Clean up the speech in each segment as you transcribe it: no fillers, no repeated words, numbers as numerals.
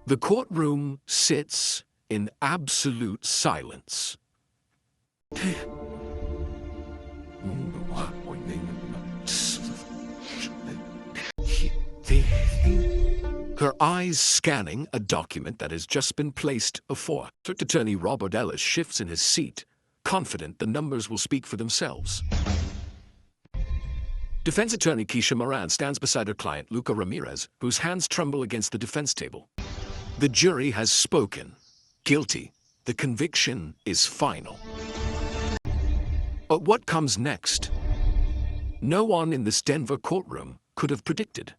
The courtroom sits in absolute silence. Her eyes scanning a document that has just been placed before. District Attorney Robert Ellis shifts in his seat, confident the numbers will speak for themselves. Defense Attorney Keisha Moran stands beside her client, Luca Ramirez, whose hands tremble against the defense table. The jury has spoken. Guilty. The conviction is final. But what comes next? No one in this Denver courtroom could have predicted.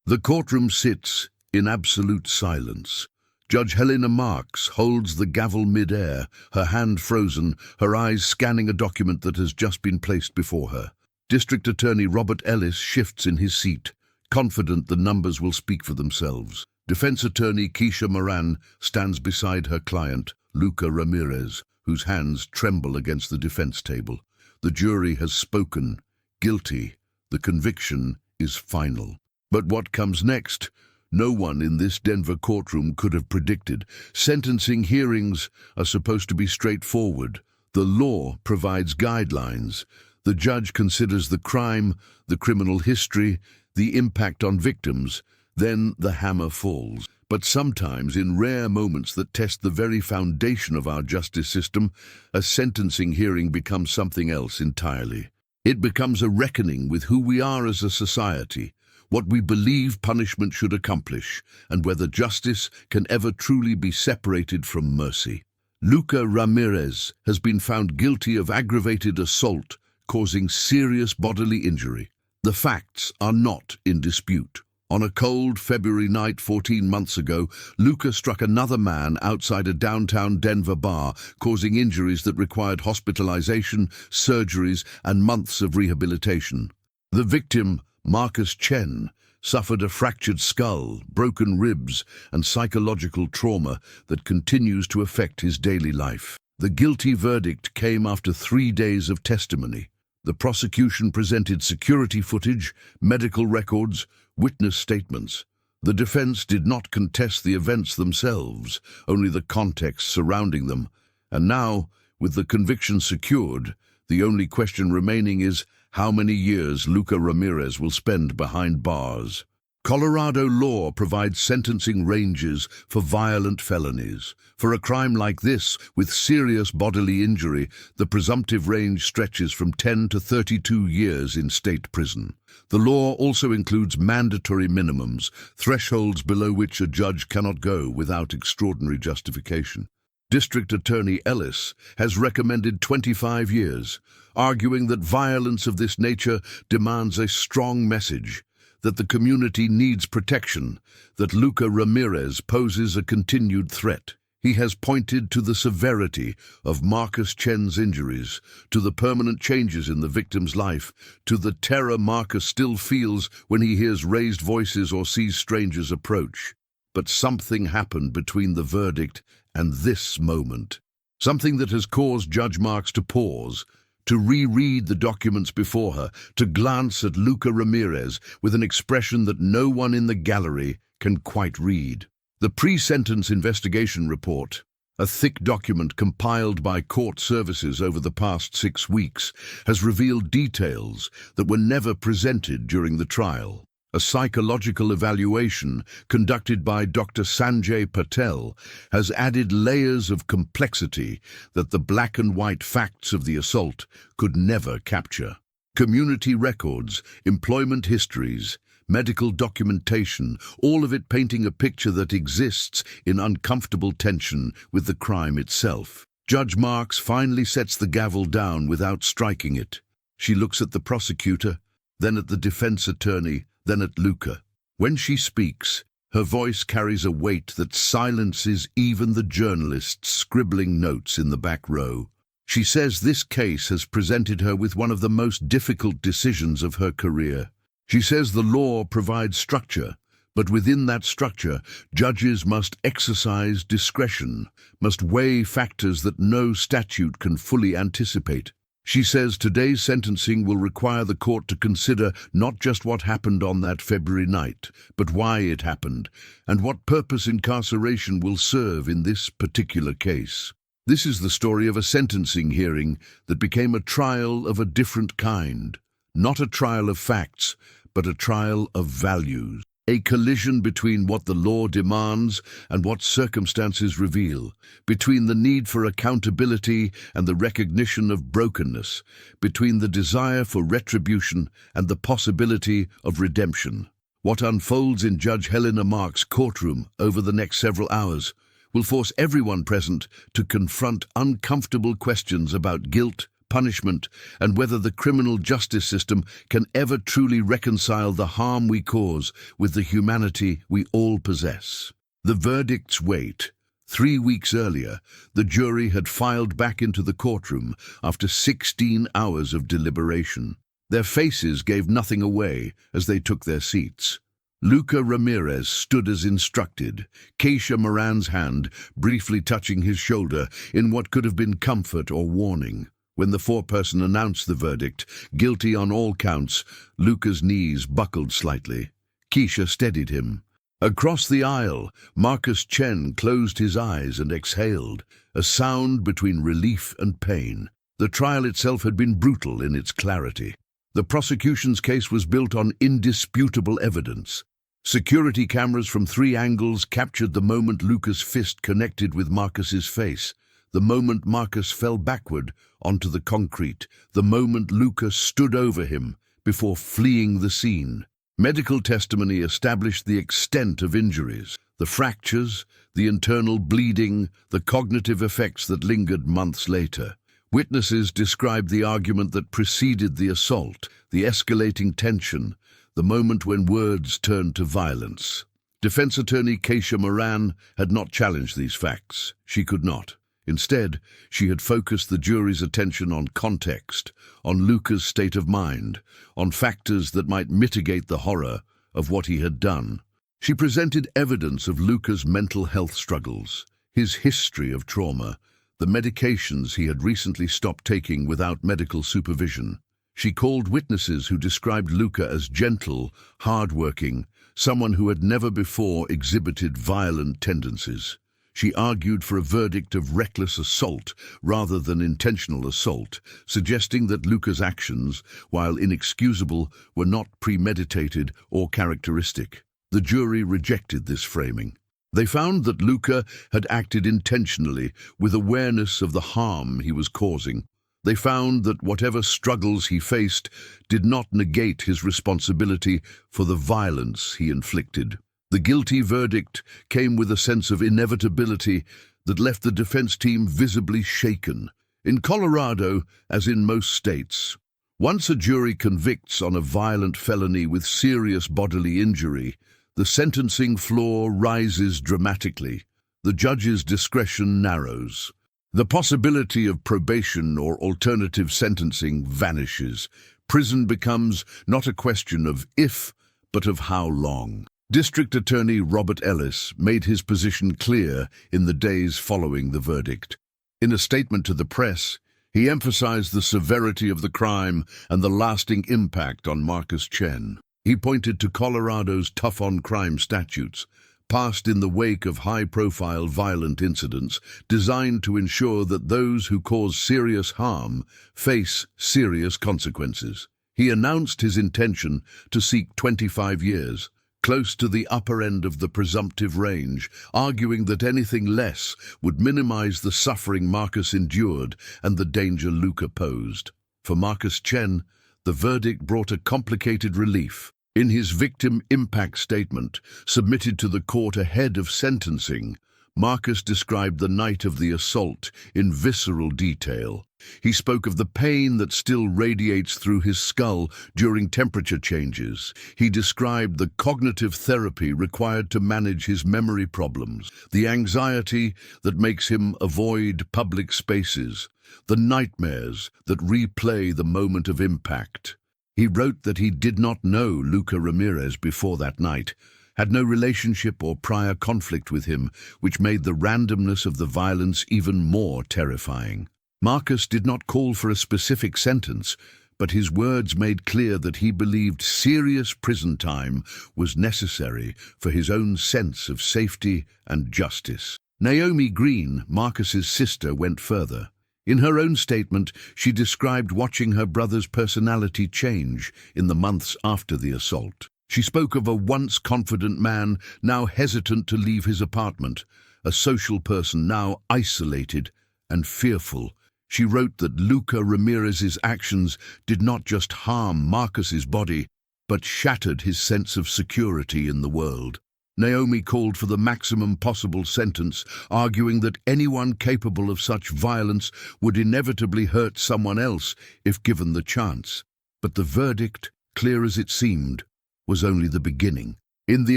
The courtroom sits in absolute silence. Judge Helena Marks holds the gavel mid-air, her hand frozen, her eyes scanning a document that has just been placed before her. District Attorney Robert Ellis shifts in his seat, confident the numbers will speak for themselves. Defense Attorney Keisha Moran stands beside her client, Luca Ramirez, whose hands tremble against the defense table. The jury has spoken. Guilty. The conviction is final. But what comes next? No one in this Denver courtroom could have predicted. Sentencing hearings are supposed to be straightforward. The law provides guidelines. The judge considers the crime, the criminal history, the impact on victims. Then the hammer falls. But sometimes, in rare moments that test the very foundation of our justice system, a sentencing hearing becomes something else entirely. It becomes a reckoning with who we are as a society, what we believe punishment should accomplish, and whether justice can ever truly be separated from mercy. Luca Ramirez has been found guilty of aggravated assault causing serious bodily injury. The facts are not in dispute. On a cold February night 14 months ago, Luca struck another man outside a downtown Denver bar, causing injuries that required hospitalization, surgeries, and months of rehabilitation. The victim, Marcus Chen, suffered a fractured skull, broken ribs, and psychological trauma that continues to affect his daily life. The guilty verdict came after 3 days of testimony. The prosecution presented security footage, medical records, witness statements. The defense did not contest the events themselves, only the context surrounding them. And now, with the conviction secured, the only question remaining is how many years Luca Ramirez will spend behind bars. Colorado law provides sentencing ranges for violent felonies. For a crime like this, with serious bodily injury, the presumptive range stretches from 10 to 32 years in state prison. The law also includes mandatory minimums, thresholds below which a judge cannot go without extraordinary justification. District Attorney Ellis has recommended 25 years, arguing that violence of this nature demands a strong message, that the community needs protection, that Luca Ramirez poses a continued threat. He has pointed to the severity of Marcus Chen's injuries, to the permanent changes in the victim's life, to the terror Marcus still feels when he hears raised voices or sees strangers approach. But something happened between the verdict and this moment. Something that has caused Judge Marks to pause, to reread the documents before her, to glance at Luca Ramirez with an expression that no one in the gallery can quite read. The pre-sentence investigation report, a thick document compiled by court services over the past 6 weeks, has revealed details that were never presented during the trial. A psychological evaluation conducted by Dr. Sanjay Patel has added layers of complexity that the black and white facts of the assault could never capture. Community records, employment histories, medical documentation, all of it painting a picture that exists in uncomfortable tension with the crime itself. Judge Marks finally sets the gavel down without striking it. She looks at the prosecutor, then at the defense attorney, then at Luca. When she speaks, her voice carries a weight that silences even the journalists scribbling notes in the back row. She says this case has presented her with one of the most difficult decisions of her career. She says the law provides structure, but within that structure, judges must exercise discretion, must weigh factors that no statute can fully anticipate. She says today's sentencing will require the court to consider not just what happened on that February night, but why it happened, and what purpose incarceration will serve in this particular case. This is the story of a sentencing hearing that became a trial of a different kind. Not a trial of facts, but a trial of values. A collision between what the law demands and what circumstances reveal, between the need for accountability and the recognition of brokenness, between the desire for retribution and the possibility of redemption. What unfolds in Judge Helena Marks' courtroom over the next several hours will force everyone present to confront uncomfortable questions about guilt, punishment, and whether the criminal justice system can ever truly reconcile the harm we cause with the humanity we all possess. The verdict's weight. 3 weeks earlier, the jury had filed back into the courtroom after 16 hours of deliberation. Their faces gave nothing away as they took their seats. Luca Ramirez stood as instructed, Keisha Moran's hand briefly touching his shoulder in what could have been comfort or warning. When the foreperson announced the verdict, guilty on all counts, Luca's knees buckled slightly. Keisha steadied him. Across the aisle, Marcus Chen closed his eyes and exhaled, a sound between relief and pain. The trial itself had been brutal in its clarity. The prosecution's case was built on indisputable evidence. Security cameras from 3 angles captured the moment Luca's fist connected with Marcus's face, the moment Marcus fell backward onto the concrete, the moment Luca stood over him before fleeing the scene. Medical testimony established the extent of injuries, the fractures, the internal bleeding, the cognitive effects that lingered months later. Witnesses described the argument that preceded the assault, the escalating tension, the moment when words turned to violence. Defense attorney Keisha Moran had not challenged these facts. She could not. Instead, she had focused the jury's attention on context, on Luca's state of mind, on factors that might mitigate the horror of what he had done. She presented evidence of Luca's mental health struggles, his history of trauma, the medications he had recently stopped taking without medical supervision. She called witnesses who described Luca as gentle, hard-working, someone who had never before exhibited violent tendencies. She argued for a verdict of reckless assault rather than intentional assault, suggesting that Luca's actions, while inexcusable, were not premeditated or characteristic. The jury rejected this framing. They found that Luca had acted intentionally, with awareness of the harm he was causing. They found that whatever struggles he faced did not negate his responsibility for the violence he inflicted. The guilty verdict came with a sense of inevitability that left the defense team visibly shaken. In Colorado, as in most states, once a jury convicts on a violent felony with serious bodily injury, the sentencing floor rises dramatically. The judge's discretion narrows. The possibility of probation or alternative sentencing vanishes. Prison becomes not a question of if, but of how long. District Attorney Robert Ellis made his position clear in the days following the verdict. In a statement to the press, he emphasized the severity of the crime and the lasting impact on Marcus Chen. He pointed to Colorado's tough-on-crime statutes, passed in the wake of high-profile violent incidents, designed to ensure that those who cause serious harm face serious consequences. He announced his intention to seek 25 years, close to the upper end of the presumptive range, arguing that anything less would minimize the suffering Marcus endured and the danger Luca posed. For Marcus Chen, the verdict brought a complicated relief. In his victim impact statement, submitted to the court ahead of sentencing, Marcus described the night of the assault in visceral detail. He spoke of the pain that still radiates through his skull during temperature changes. He described the cognitive therapy required to manage his memory problems, the anxiety that makes him avoid public spaces, the nightmares that replay the moment of impact. He wrote that he did not know Luca Ramirez before that night, had no relationship or prior conflict with him, which made the randomness of the violence even more terrifying. Marcus did not call for a specific sentence, but his words made clear that he believed serious prison time was necessary for his own sense of safety and justice. Naomi Green, Marcus's sister, went further. In her own statement, she described watching her brother's personality change in the months after the assault. She spoke of a once confident man now hesitant to leave his apartment, a social person now isolated and fearful. She wrote that Luca Ramirez's actions did not just harm Marcus's body, but shattered his sense of security in the world. Naomi called for the maximum possible sentence, arguing that anyone capable of such violence would inevitably hurt someone else if given the chance. But the verdict, clear as it seemed, was only the beginning. In the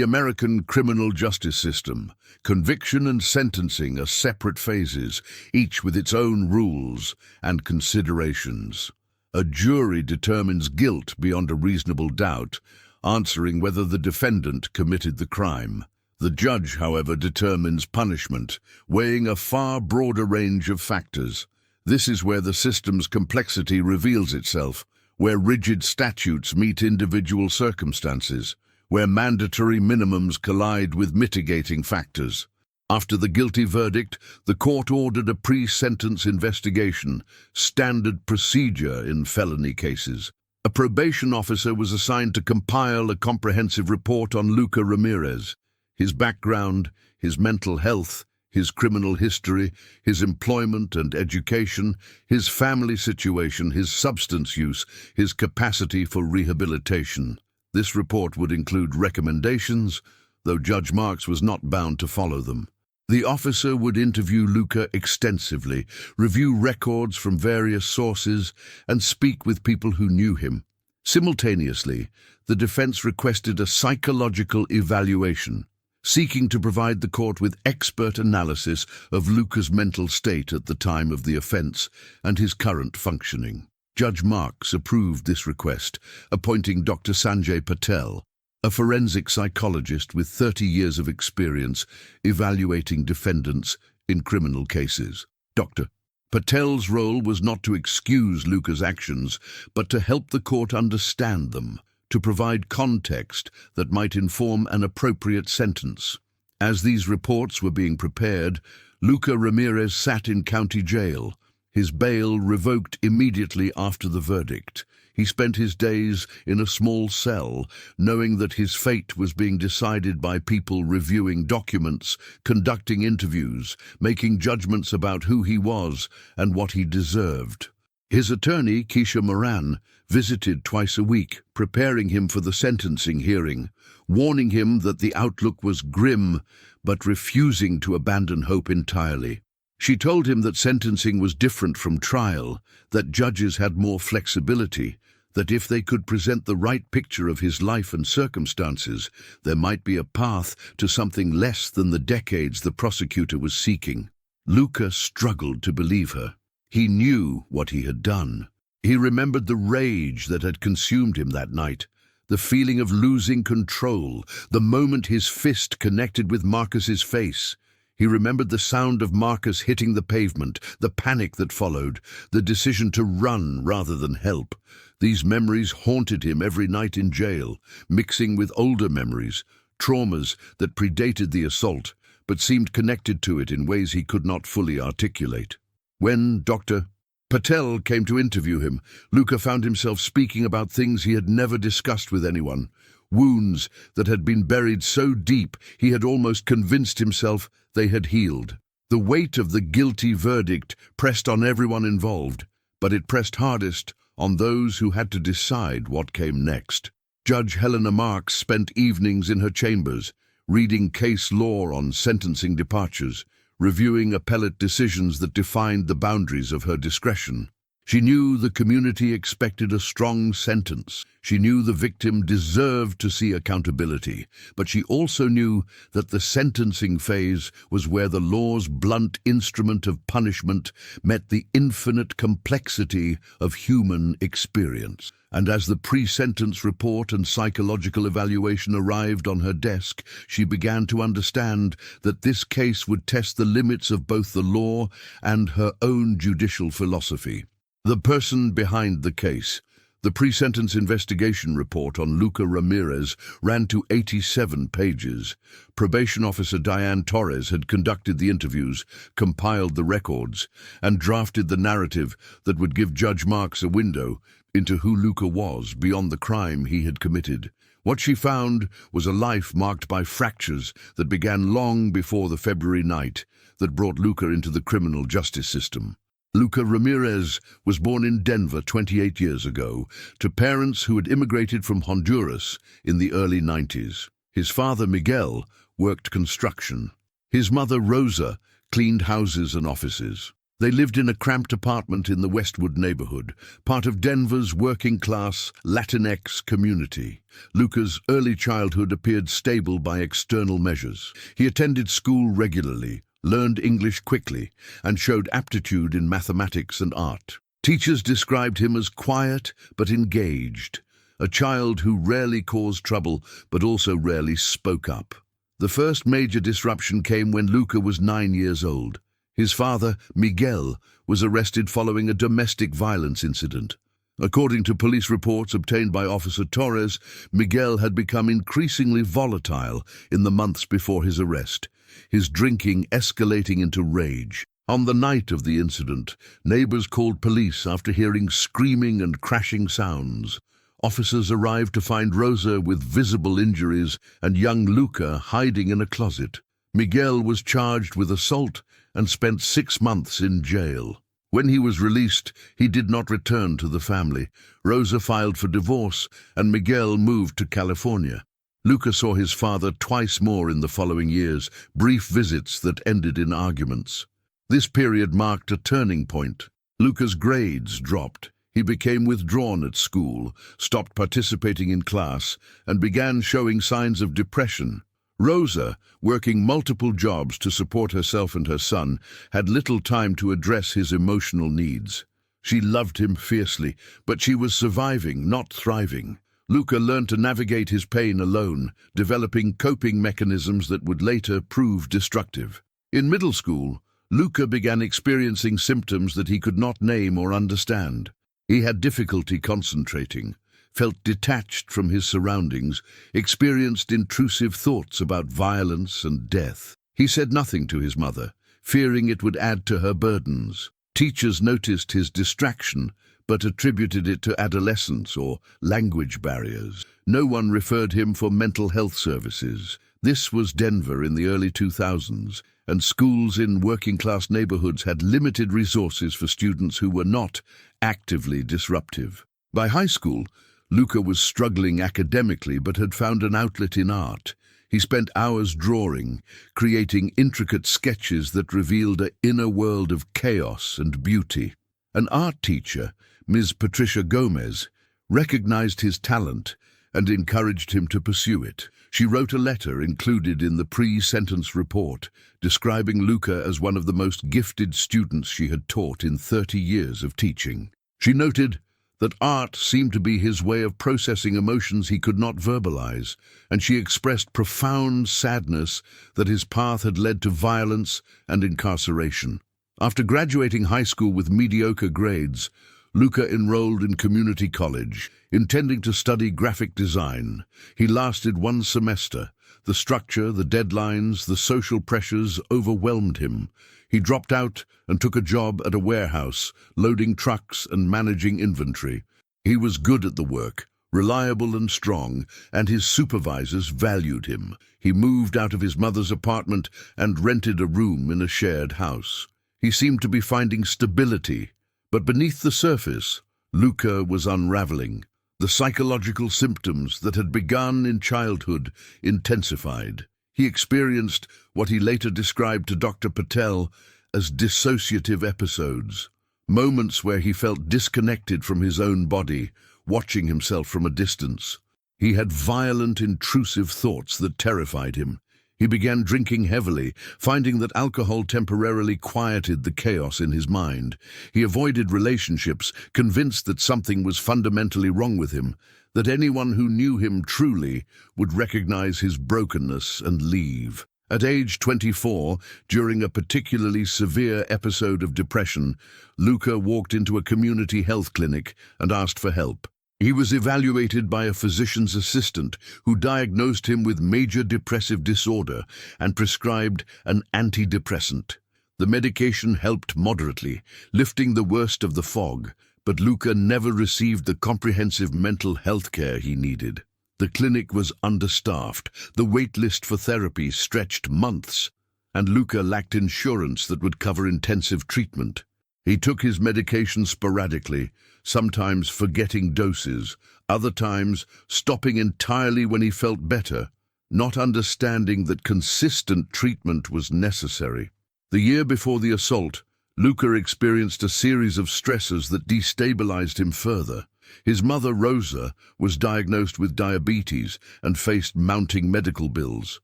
American criminal justice system, conviction and sentencing are separate phases, each with its own rules and considerations. A jury determines guilt beyond a reasonable doubt, answering whether the defendant committed the crime. The judge, however, determines punishment, weighing a far broader range of factors. This is where the system's complexity reveals itself, where rigid statutes meet individual circumstances, where mandatory minimums collide with mitigating factors. After the guilty verdict, the court ordered a pre-sentence investigation, standard procedure in felony cases. A probation officer was assigned to compile a comprehensive report on Luca Ramirez, his background, his mental health, his criminal history, his employment and education, his family situation, his substance use, his capacity for rehabilitation. This report would include recommendations, though Judge Marks was not bound to follow them. The officer would interview Luca extensively, review records from various sources, and speak with people who knew him. Simultaneously, the defense requested a psychological evaluation, seeking to provide the court with expert analysis of Luca's mental state at the time of the offense and his current functioning. Judge Marks approved this request, appointing Dr. Sanjay Patel, a forensic psychologist with 30 years of experience evaluating defendants in criminal cases. Dr. Patel's role was not to excuse Luca's actions, but to help the court understand them, to provide context that might inform an appropriate sentence. As these reports were being prepared, Luca Ramirez sat in county jail, his bail revoked immediately after the verdict. He spent his days in a small cell, knowing that his fate was being decided by people reviewing documents, conducting interviews, making judgments about who he was and what he deserved. His attorney, Keisha Moran, visited twice a week, preparing him for the sentencing hearing, warning him that the outlook was grim, but refusing to abandon hope entirely. She told him that sentencing was different from trial, that judges had more flexibility, that if they could present the right picture of his life and circumstances, there might be a path to something less than the decades the prosecutor was seeking. Luca struggled to believe her. He knew what he had done. He remembered the rage that had consumed him that night, the feeling of losing control, the moment his fist connected with Marcus's face. He remembered the sound of Marcus hitting the pavement, the panic that followed, the decision to run rather than help. These memories haunted him every night in jail, mixing with older memories, traumas that predated the assault, but seemed connected to it in ways he could not fully articulate. When Dr. Patel came to interview him, Luca found himself speaking about things he had never discussed with anyone, wounds that had been buried so deep he had almost convinced himself they had healed. The weight of the guilty verdict pressed on everyone involved, but it pressed hardest on those who had to decide what came next. Judge Helena Marks spent evenings in her chambers, reading case law on sentencing departures, reviewing appellate decisions that defined the boundaries of her discretion. She knew the community expected a strong sentence. She knew the victim deserved to see accountability, but she also knew that the sentencing phase was where the law's blunt instrument of punishment met the infinite complexity of human experience. And as the pre-sentence report and psychological evaluation arrived on her desk, she began to understand that this case would test the limits of both the law and her own judicial philosophy. The person behind the case. The pre-sentence investigation report on Luca Ramirez ran to 87 pages. Probation officer Diane Torres had conducted the interviews, compiled the records, and drafted the narrative that would give Judge Marks a window into who Luca was beyond the crime he had committed. What she found was a life marked by fractures that began long before the February night that brought Luca into the criminal justice system. Luca Ramirez was born in Denver 28 years ago to parents who had immigrated from Honduras in the early 90s. His father, Miguel, worked construction. His mother, Rosa, cleaned houses and offices. They lived in a cramped apartment in the Westwood neighborhood, part of Denver's working-class Latinx community. Luca's early childhood appeared stable by external measures. He attended school regularly, learned English quickly, and showed aptitude in mathematics and art. Teachers described him as quiet but engaged, a child who rarely caused trouble but also rarely spoke up. The first major disruption came when Luca was 9 years old. His father, Miguel, was arrested following a domestic violence incident. According to police reports obtained by Officer Torres, Miguel had become increasingly volatile in the months before his arrest, his drinking escalating into rage. On the night of the incident, neighbors called police after hearing screaming and crashing sounds. Officers arrived to find Rosa with visible injuries and young Luca hiding in a closet. Miguel was charged with assault and spent 6 months in jail. When he was released, he did not return to the family. Rosa filed for divorce, and Miguel moved to California. Luca saw his father twice more in the following years, brief visits that ended in arguments. This period marked a turning point. Luca's grades dropped. He became withdrawn at school, stopped participating in class, and began showing signs of depression. Rosa, working multiple jobs to support herself and her son, had little time to address his emotional needs. She loved him fiercely, but she was surviving, not thriving. Luca learned to navigate his pain alone, developing coping mechanisms that would later prove destructive. In middle school, Luca began experiencing symptoms that he could not name or understand. He had difficulty concentrating, felt detached from his surroundings, experienced intrusive thoughts about violence and death. He said nothing to his mother, fearing it would add to her burdens. Teachers noticed his distraction, but attributed it to adolescence or language barriers. No one referred him for mental health services. This was Denver in the early 2000s, and schools in working-class neighborhoods had limited resources for students who were not actively disruptive. By high school, Luca was struggling academically but had found an outlet in art. He spent hours drawing, creating intricate sketches that revealed an inner world of chaos and beauty. An art teacher, Ms. Patricia Gomez, recognized his talent and encouraged him to pursue it. She wrote a letter included in the pre-sentence report, describing Luca as one of the most gifted students she had taught in 30 years of teaching. She noted that art seemed to be his way of processing emotions he could not verbalize, and she expressed profound sadness that his path had led to violence and incarceration. After graduating high school with mediocre grades, Luca enrolled in community college, intending to study graphic design. He lasted 1 semester. The structure, the deadlines, the social pressures overwhelmed him. He dropped out and took a job at a warehouse, loading trucks and managing inventory. He was good at the work, reliable and strong, and his supervisors valued him. He moved out of his mother's apartment and rented a room in a shared house. He seemed to be finding stability, but beneath the surface, Luca was unraveling. The psychological symptoms that had begun in childhood intensified. He experienced what he later described to Dr. Patel as dissociative episodes. moments where he felt disconnected from his own body, watching himself from a distance. He had violent, intrusive thoughts that terrified him. He began drinking heavily, finding that alcohol temporarily quieted the chaos in his mind. He avoided relationships, convinced that something was fundamentally wrong with him, that anyone who knew him truly would recognize his brokenness and leave. At age 24, during a particularly severe episode of depression, Luca walked into a community health clinic and asked for help. He was evaluated by a physician's assistant who diagnosed him with major depressive disorder and prescribed an antidepressant. The medication helped moderately, lifting the worst of the fog, but Luca never received the comprehensive mental health care he needed. The clinic was understaffed, the wait list for therapy stretched months, and Luca lacked insurance that would cover intensive treatment. He took his medication sporadically, sometimes forgetting doses, other times stopping entirely when he felt better, not understanding that consistent treatment was necessary. The year before the assault, Luca experienced a series of stressors that destabilized him further. His mother, Rosa, was diagnosed with diabetes and faced mounting medical bills.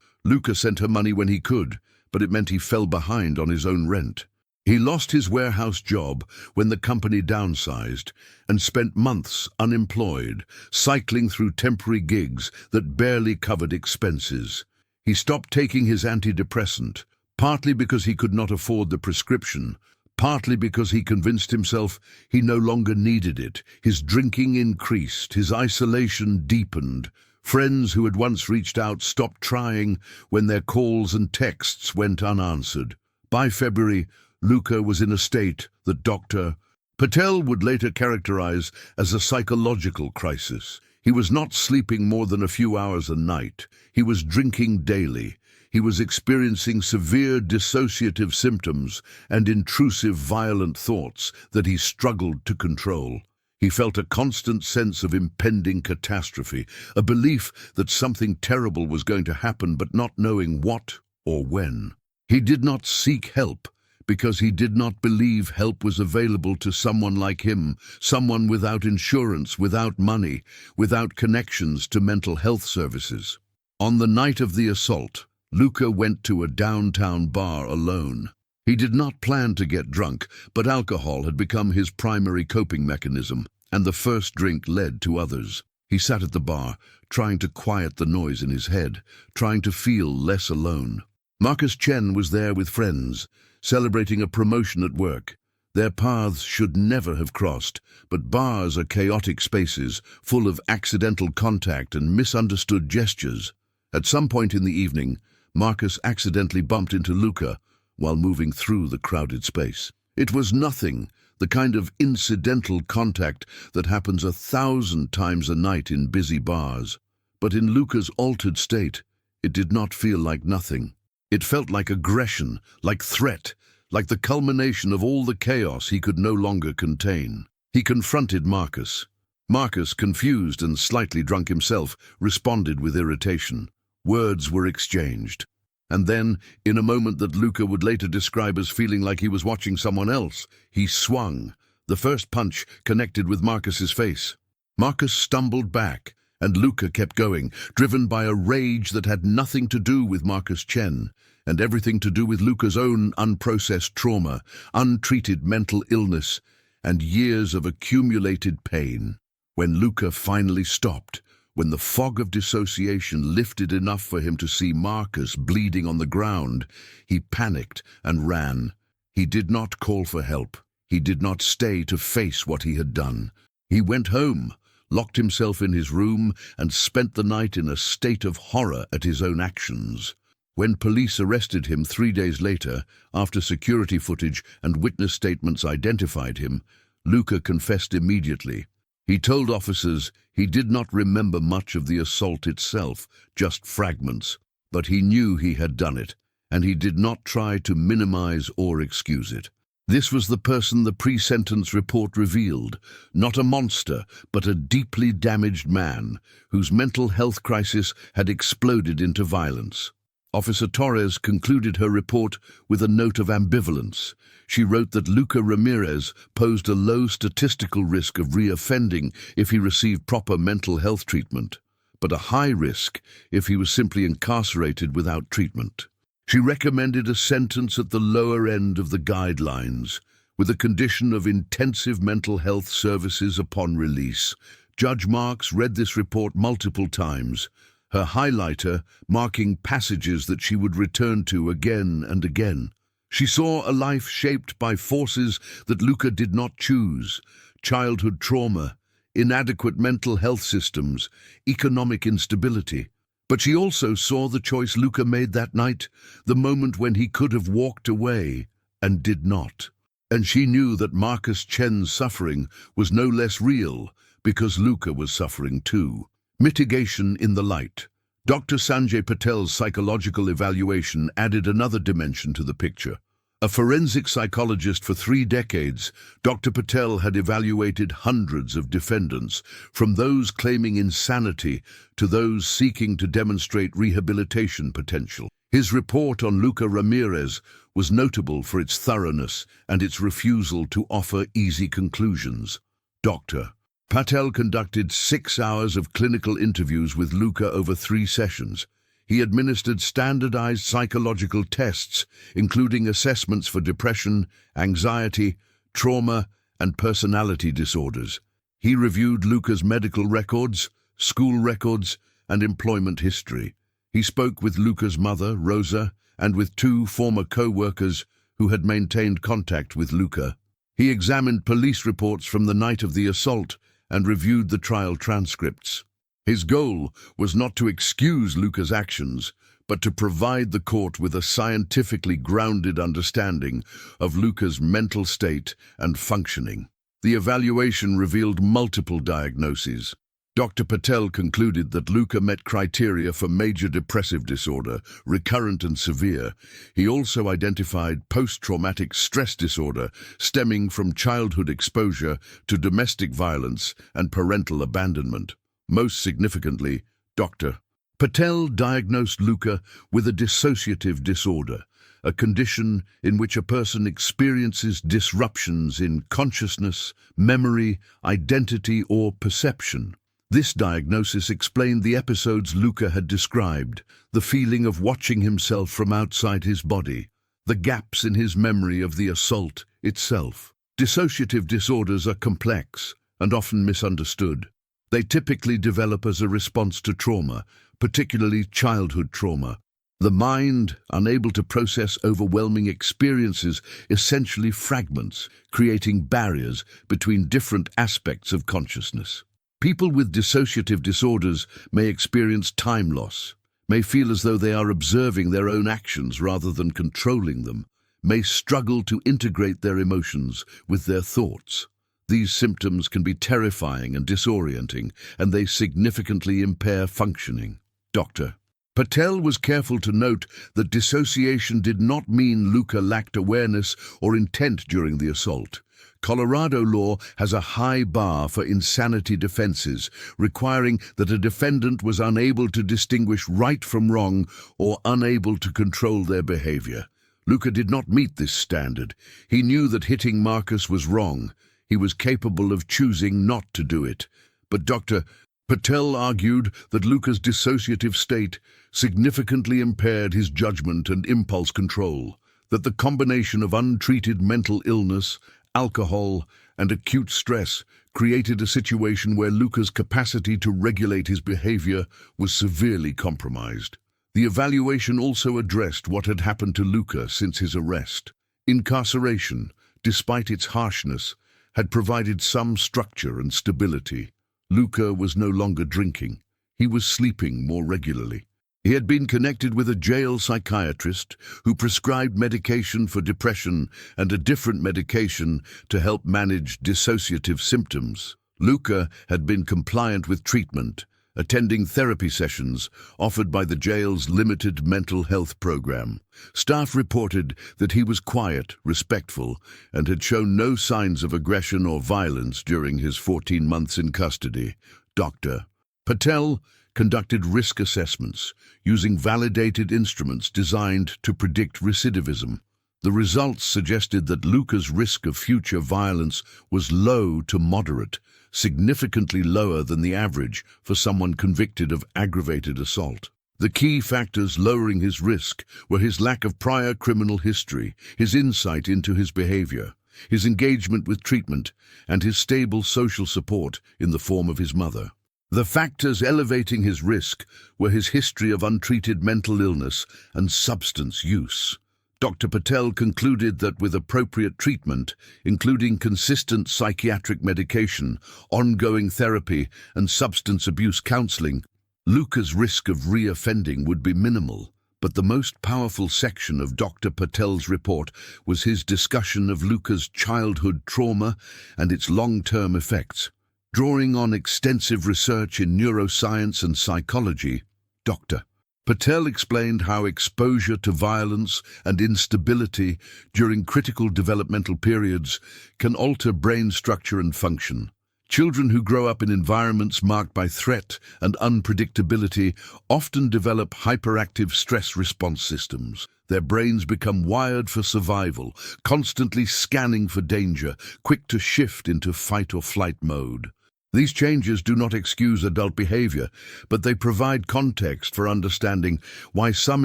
Luca sent her money when he could, but it meant he fell behind on his own rent. He lost his warehouse job when the company downsized and spent months unemployed, cycling through temporary gigs that barely covered expenses. He stopped taking his antidepressant, partly because he could not afford the prescription, partly because he convinced himself he no longer needed it. His drinking increased, his isolation deepened. Friends who had once reached out stopped trying when their calls and texts went unanswered. By February, Luca was in a state that Dr. Patel would later characterize as a psychological crisis. He was not sleeping more than a few hours a night. He was drinking daily. He was experiencing severe dissociative symptoms and intrusive violent thoughts that he struggled to control. He felt a constant sense of impending catastrophe, a belief that something terrible was going to happen, but not knowing what or when. He did not seek help because he did not believe help was available to someone like him, someone without insurance, without money, without connections to mental health services. On the night of the assault, Luca went to a downtown bar alone. He did not plan to get drunk, but alcohol had become his primary coping mechanism, and the first drink led to others. He sat at the bar, trying to quiet the noise in his head, trying to feel less alone. Marcus Chen was there with friends, celebrating a promotion at work. Their paths should never have crossed, but bars are chaotic spaces, full of accidental contact and misunderstood gestures. At some point in the evening, Marcus accidentally bumped into Luca while moving through the crowded space. It was nothing, the kind of incidental contact that happens 1,000 times a night in busy bars. But in Luca's altered state, it did not feel like nothing. It felt like aggression, like threat, like the culmination of all the chaos he could no longer contain. He confronted Marcus. Marcus, confused and slightly drunk himself, responded with irritation. Words were exchanged. And then, in a moment that Luca would later describe as feeling like he was watching someone else, he swung. The first punch connected with Marcus's face. Marcus stumbled back, and Luca kept going, driven by a rage that had nothing to do with Marcus Chen, and everything to do with Luca's own unprocessed trauma, untreated mental illness, and years of accumulated pain. When Luca finally stopped, when the fog of dissociation lifted enough for him to see Marcus bleeding on the ground, he panicked and ran. He did not call for help. He did not stay to face what he had done. He went home, locked himself in his room, and spent the night in a state of horror at his own actions. When police arrested him 3 days later, after security footage and witness statements identified him, Luca confessed immediately. He told officers he did not remember much of the assault itself, just fragments, but he knew he had done it, and he did not try to minimize or excuse it. This was the person the pre-sentence report revealed, not a monster, but a deeply damaged man, whose mental health crisis had exploded into violence. Officer Torres concluded her report with a note of ambivalence. She wrote that Luca Ramirez posed a low statistical risk of reoffending if he received proper mental health treatment, but a high risk if he was simply incarcerated without treatment. She recommended a sentence at the lower end of the guidelines, with a condition of intensive mental health services upon release. Judge Marks read this report multiple times, her highlighter marking passages that she would return to again and again. She saw a life shaped by forces that Luca did not choose: childhood trauma, inadequate mental health systems, economic instability. But she also saw the choice Luca made that night, the moment when he could have walked away and did not. And she knew that Marcus Chen's suffering was no less real because Luca was suffering too. Mitigation in the light. Dr. Sanjay Patel's psychological evaluation added another dimension to the picture. A forensic psychologist for 3 decades, Dr. Patel had evaluated hundreds of defendants, from those claiming insanity to those seeking to demonstrate rehabilitation potential. His report on Luca Ramirez was notable for its thoroughness and its refusal to offer easy conclusions. Dr. Patel conducted 6 hours of clinical interviews with Luca over 3 sessions. He administered standardized psychological tests, including assessments for depression, anxiety, trauma, and personality disorders. He reviewed Luca's medical records, school records, and employment history. He spoke with Luca's mother, Rosa, and with 2 former co-workers who had maintained contact with Luca. He examined police reports from the night of the assault and reviewed the trial transcripts. His goal was not to excuse Luca's actions, but to provide the court with a scientifically grounded understanding of Luca's mental state and functioning. The evaluation revealed multiple diagnoses. Dr. Patel concluded that Luca met criteria for major depressive disorder, recurrent and severe. He also identified post-traumatic stress disorder stemming from childhood exposure to domestic violence and parental abandonment. Most significantly, Dr. Patel diagnosed Luca with a dissociative disorder, a condition in which a person experiences disruptions in consciousness, memory, identity, or perception. This diagnosis explained the episodes Luca had described: the feeling of watching himself from outside his body, the gaps in his memory of the assault itself. Dissociative disorders are complex and often misunderstood. They typically develop as a response to trauma, particularly childhood trauma. The mind, unable to process overwhelming experiences, essentially fragments, creating barriers between different aspects of consciousness. People with dissociative disorders may experience time loss, may feel as though they are observing their own actions rather than controlling them, may struggle to integrate their emotions with their thoughts. These symptoms can be terrifying and disorienting, and they significantly impair functioning. Dr. Patel was careful to note that dissociation did not mean Luca lacked awareness or intent during the assault. Colorado law has a high bar for insanity defenses, requiring that a defendant was unable to distinguish right from wrong or unable to control their behavior. Luca did not meet this standard. He knew that hitting Marcus was wrong. He was capable of choosing not to do it. But Dr. Patel argued that Luca's dissociative state significantly impaired his judgment and impulse control, that the combination of untreated mental illness, alcohol, and acute stress created a situation where Luca's capacity to regulate his behavior was severely compromised. The evaluation also addressed what had happened to Luca since his arrest. Incarceration, despite its harshness, had provided some structure and stability. Luca was no longer drinking. He was sleeping more regularly. He had been connected with a jail psychiatrist who prescribed medication for depression and a different medication to help manage dissociative symptoms. Luca had been compliant with treatment, attending therapy sessions offered by the jail's limited mental health program. Staff reported that he was quiet, respectful, and had shown no signs of aggression or violence during his 14 months in custody. Dr. Patel conducted risk assessments using validated instruments designed to predict recidivism. The results suggested that Luca's risk of future violence was low to moderate, significantly lower than the average for someone convicted of aggravated assault. The key factors lowering his risk were his lack of prior criminal history, his insight into his behavior, his engagement with treatment, and his stable social support in the form of his mother. The factors elevating his risk were his history of untreated mental illness and substance use. Dr. Patel concluded that with appropriate treatment, including consistent psychiatric medication, ongoing therapy, and substance abuse counseling, Luca's risk of reoffending would be minimal. But the most powerful section of Dr. Patel's report was his discussion of Luca's childhood trauma and its long-term effects. Drawing on extensive research in neuroscience and psychology, Dr. Patel explained how exposure to violence and instability during critical developmental periods can alter brain structure and function. Children who grow up in environments marked by threat and unpredictability often develop hyperactive stress response systems. Their brains become wired for survival, constantly scanning for danger, quick to shift into fight or flight mode. These changes do not excuse adult behavior, but they provide context for understanding why some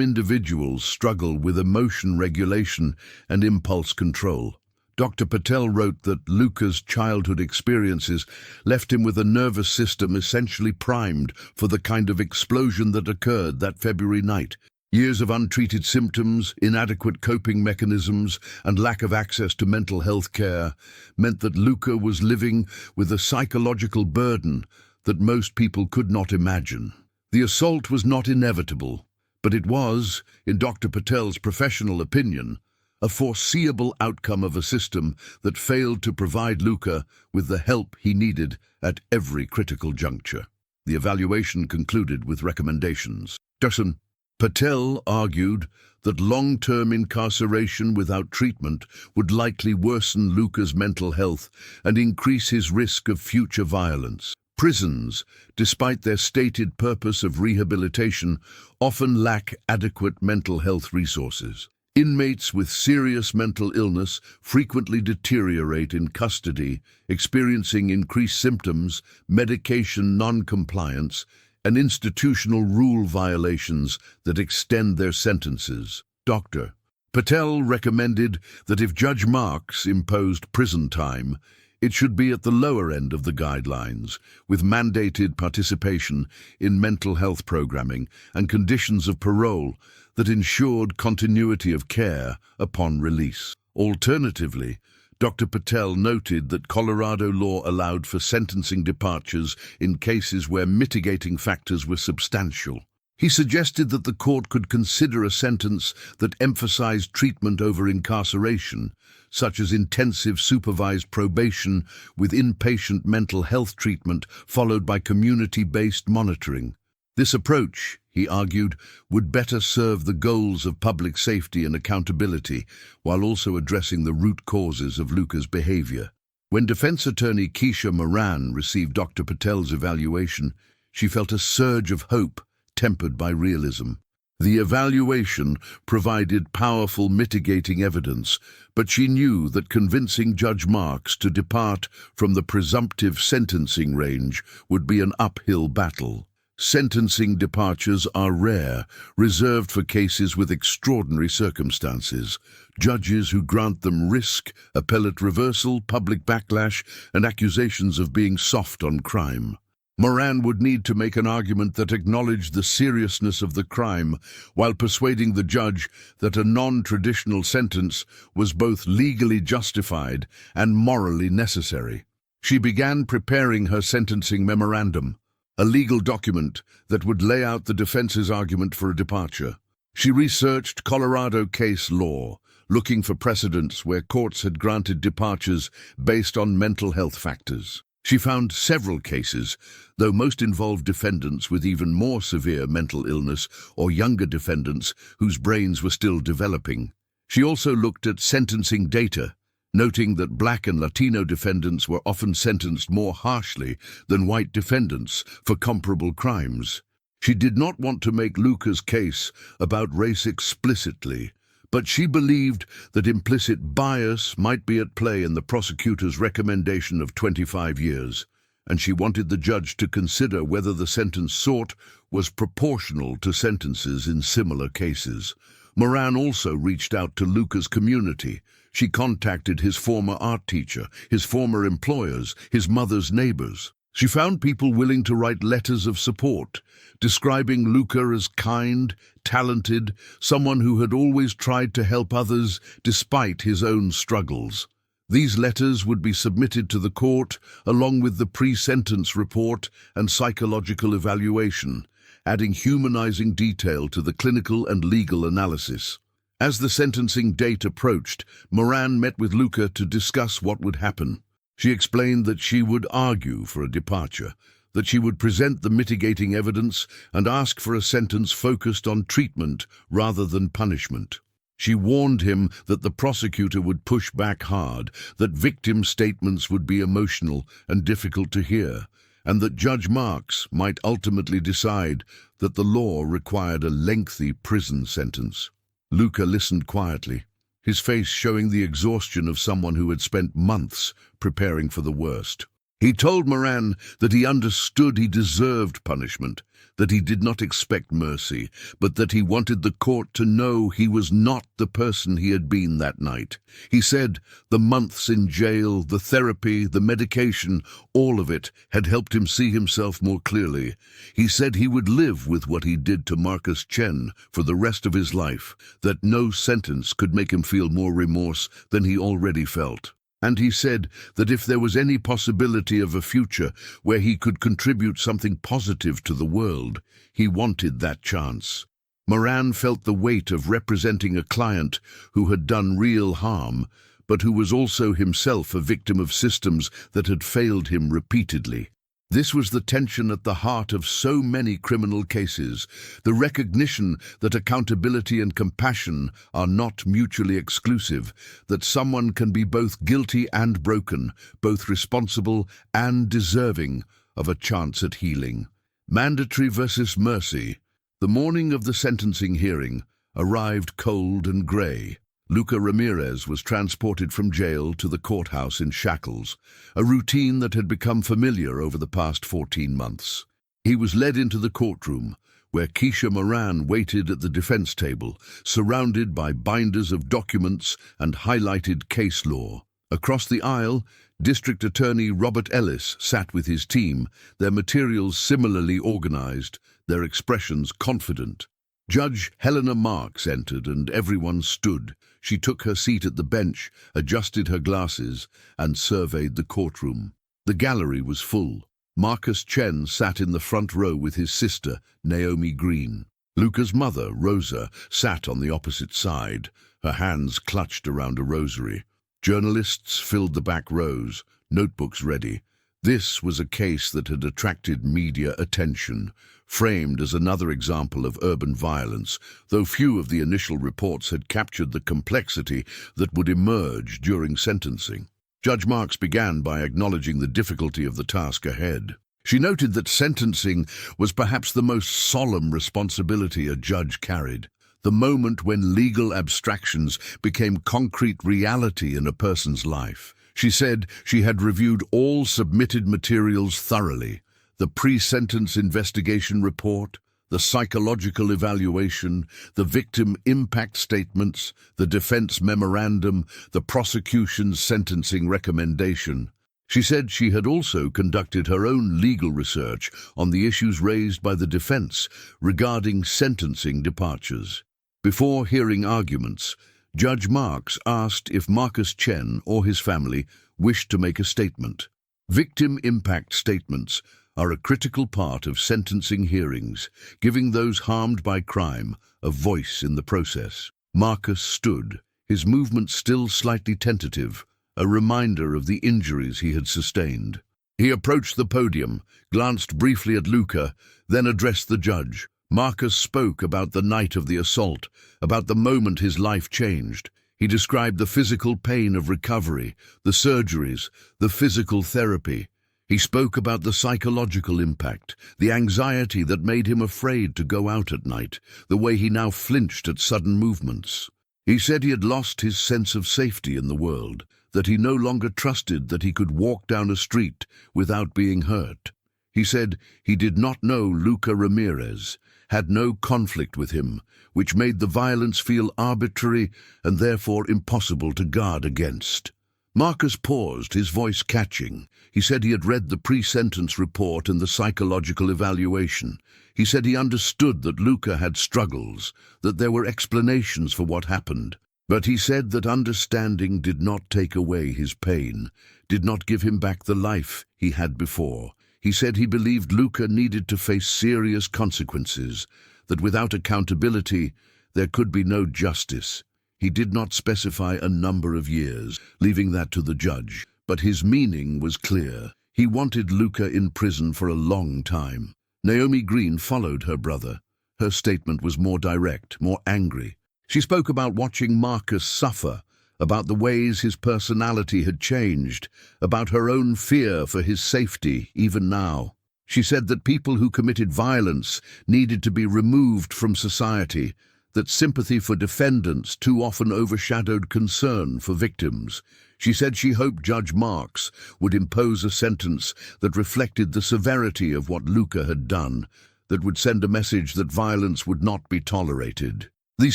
individuals struggle with emotion regulation and impulse control. Dr. Patel wrote that Luca's childhood experiences left him with a nervous system essentially primed for the kind of explosion that occurred that February night. Years of untreated symptoms, inadequate coping mechanisms, and lack of access to mental health care meant that Luca was living with a psychological burden that most people could not imagine. The assault was not inevitable, but it was, in Dr. Patel's professional opinion, a foreseeable outcome of a system that failed to provide Luca with the help he needed at every critical juncture. The evaluation concluded with recommendations. Dr. Patel argued that long-term incarceration without treatment would likely worsen Luca's mental health and increase his risk of future violence. Prisons, despite their stated purpose of rehabilitation, often lack adequate mental health resources. Inmates with serious mental illness frequently deteriorate in custody, experiencing increased symptoms, medication non-compliance, and institutional rule violations that extend their sentences. Dr. Patel recommended that if Judge Marks imposed prison time, it should be at the lower end of the guidelines, with mandated participation in mental health programming and conditions of parole that ensured continuity of care upon release. Alternatively, Dr. Patel noted that Colorado law allowed for sentencing departures in cases where mitigating factors were substantial. He suggested that the court could consider a sentence that emphasized treatment over incarceration, such as intensive supervised probation with inpatient mental health treatment followed by community-based monitoring. This approach, he argued, would better serve the goals of public safety and accountability, while also addressing the root causes of Luca's behavior. When defense attorney Keisha Moran received Dr. Patel's evaluation, she felt a surge of hope tempered by realism. The evaluation provided powerful mitigating evidence, but she knew that convincing Judge Marks to depart from the presumptive sentencing range would be an uphill battle. Sentencing departures are rare, reserved for cases with extraordinary circumstances. Judges who grant them risk appellate reversal, public backlash, and accusations of being soft on crime. Moran would need to make an argument that acknowledged the seriousness of the crime while persuading the judge that a non-traditional sentence was both legally justified and morally necessary. She began preparing her sentencing memorandum, a legal document that would lay out the defense's argument for a departure. She researched Colorado case law, looking for precedents where courts had granted departures based on mental health factors. She found several cases, though most involved defendants with even more severe mental illness or younger defendants whose brains were still developing. She also looked at sentencing data, noting that Black and Latino defendants were often sentenced more harshly than white defendants for comparable crimes. She did not want to make Luca's case about race explicitly, but she believed that implicit bias might be at play in the prosecutor's recommendation of 25 years, and she wanted the judge to consider whether the sentence sought was proportional to sentences in similar cases. Moran also reached out to Luca's community. She contacted his former art teacher, his former employers, his mother's neighbors. She found people willing to write letters of support, describing Luca as kind, talented, someone who had always tried to help others despite his own struggles. These letters would be submitted to the court along with the pre-sentence report and psychological evaluation, adding humanizing detail to the clinical and legal analysis. As the sentencing date approached, Moran met with Luca to discuss what would happen. She explained that she would argue for a departure, that she would present the mitigating evidence and ask for a sentence focused on treatment rather than punishment. She warned him that the prosecutor would push back hard, that victim statements would be emotional and difficult to hear, and that Judge Marks might ultimately decide that the law required a lengthy prison sentence. Luca listened quietly, his face showing the exhaustion of someone who had spent months preparing for the worst. He told Moran that he understood he deserved punishment, that he did not expect mercy, but that he wanted the court to know he was not the person he had been that night. He said the months in jail, the therapy, the medication, all of it had helped him see himself more clearly. He said he would live with what he did to Marcus Chen for the rest of his life, that no sentence could make him feel more remorse than he already felt. And he said that if there was any possibility of a future where he could contribute something positive to the world, he wanted that chance. Moran felt the weight of representing a client who had done real harm, but who was also himself a victim of systems that had failed him repeatedly. This was the tension at the heart of so many criminal cases, the recognition that accountability and compassion are not mutually exclusive, that someone can be both guilty and broken, both responsible and deserving of a chance at healing. Mandatory versus mercy. The morning of the sentencing hearing arrived cold and grey. Luca Ramirez was transported from jail to the courthouse in shackles, a routine that had become familiar over the past 14 months. He was led into the courtroom, where Keisha Moran waited at the defense table, surrounded by binders of documents and highlighted case law. Across the aisle, District Attorney Robert Ellis sat with his team, their materials similarly organized, their expressions confident. Judge Helena Marks entered and everyone stood. She took her seat at the bench, adjusted her glasses, and surveyed the courtroom. The gallery was full. Marcus Chen sat in the front row with his sister, Naomi Green. Luca's mother, Rosa, sat on the opposite side, her hands clutched around a rosary. Journalists filled the back rows, notebooks ready. This was a case that had attracted media attention, framed as another example of urban violence, though few of the initial reports had captured the complexity that would emerge during sentencing. Judge Marks began by acknowledging the difficulty of the task ahead. She noted that sentencing was perhaps the most solemn responsibility a judge carried, the moment when legal abstractions became concrete reality in a person's life. She said she had reviewed all submitted materials thoroughly, the pre-sentence investigation report, the psychological evaluation, the victim impact statements, the defense memorandum, the prosecution's sentencing recommendation. She said she had also conducted her own legal research on the issues raised by the defense regarding sentencing departures. Before hearing arguments, Judge Marks asked if Marcus Chen or his family wished to make a statement. Victim impact statements are a critical part of sentencing hearings, giving those harmed by crime a voice in the process. Marcus stood, his movement still slightly tentative, a reminder of the injuries he had sustained. He approached the podium, glanced briefly at Luca, then addressed the judge. Marcus spoke about the night of the assault, about the moment his life changed. He described the physical pain of recovery, the surgeries, the physical therapy. He spoke about the psychological impact, the anxiety that made him afraid to go out at night, the way he now flinched at sudden movements. He said he had lost his sense of safety in the world, that he no longer trusted that he could walk down a street without being hurt. He said he did not know Luca Ramirez, had no conflict with him, which made the violence feel arbitrary and therefore impossible to guard against. Marcus paused, his voice catching. He said he had read the pre-sentence report and the psychological evaluation. He said he understood that Luca had struggles, that there were explanations for what happened. But he said that understanding did not take away his pain, did not give him back the life he had before. He said he believed Luca needed to face serious consequences, that without accountability there could be no justice. He did not specify a number of years, leaving that to the judge, but his meaning was clear. He wanted Luca in prison for a long time. Naomi Green followed her brother. Her statement was more direct, more angry. She spoke about watching Marcus suffer, about the ways his personality had changed, about her own fear for his safety, even now. She said that people who committed violence needed to be removed from society, that sympathy for defendants too often overshadowed concern for victims. She said she hoped Judge Marks would impose a sentence that reflected the severity of what Luca had done, that would send a message that violence would not be tolerated. These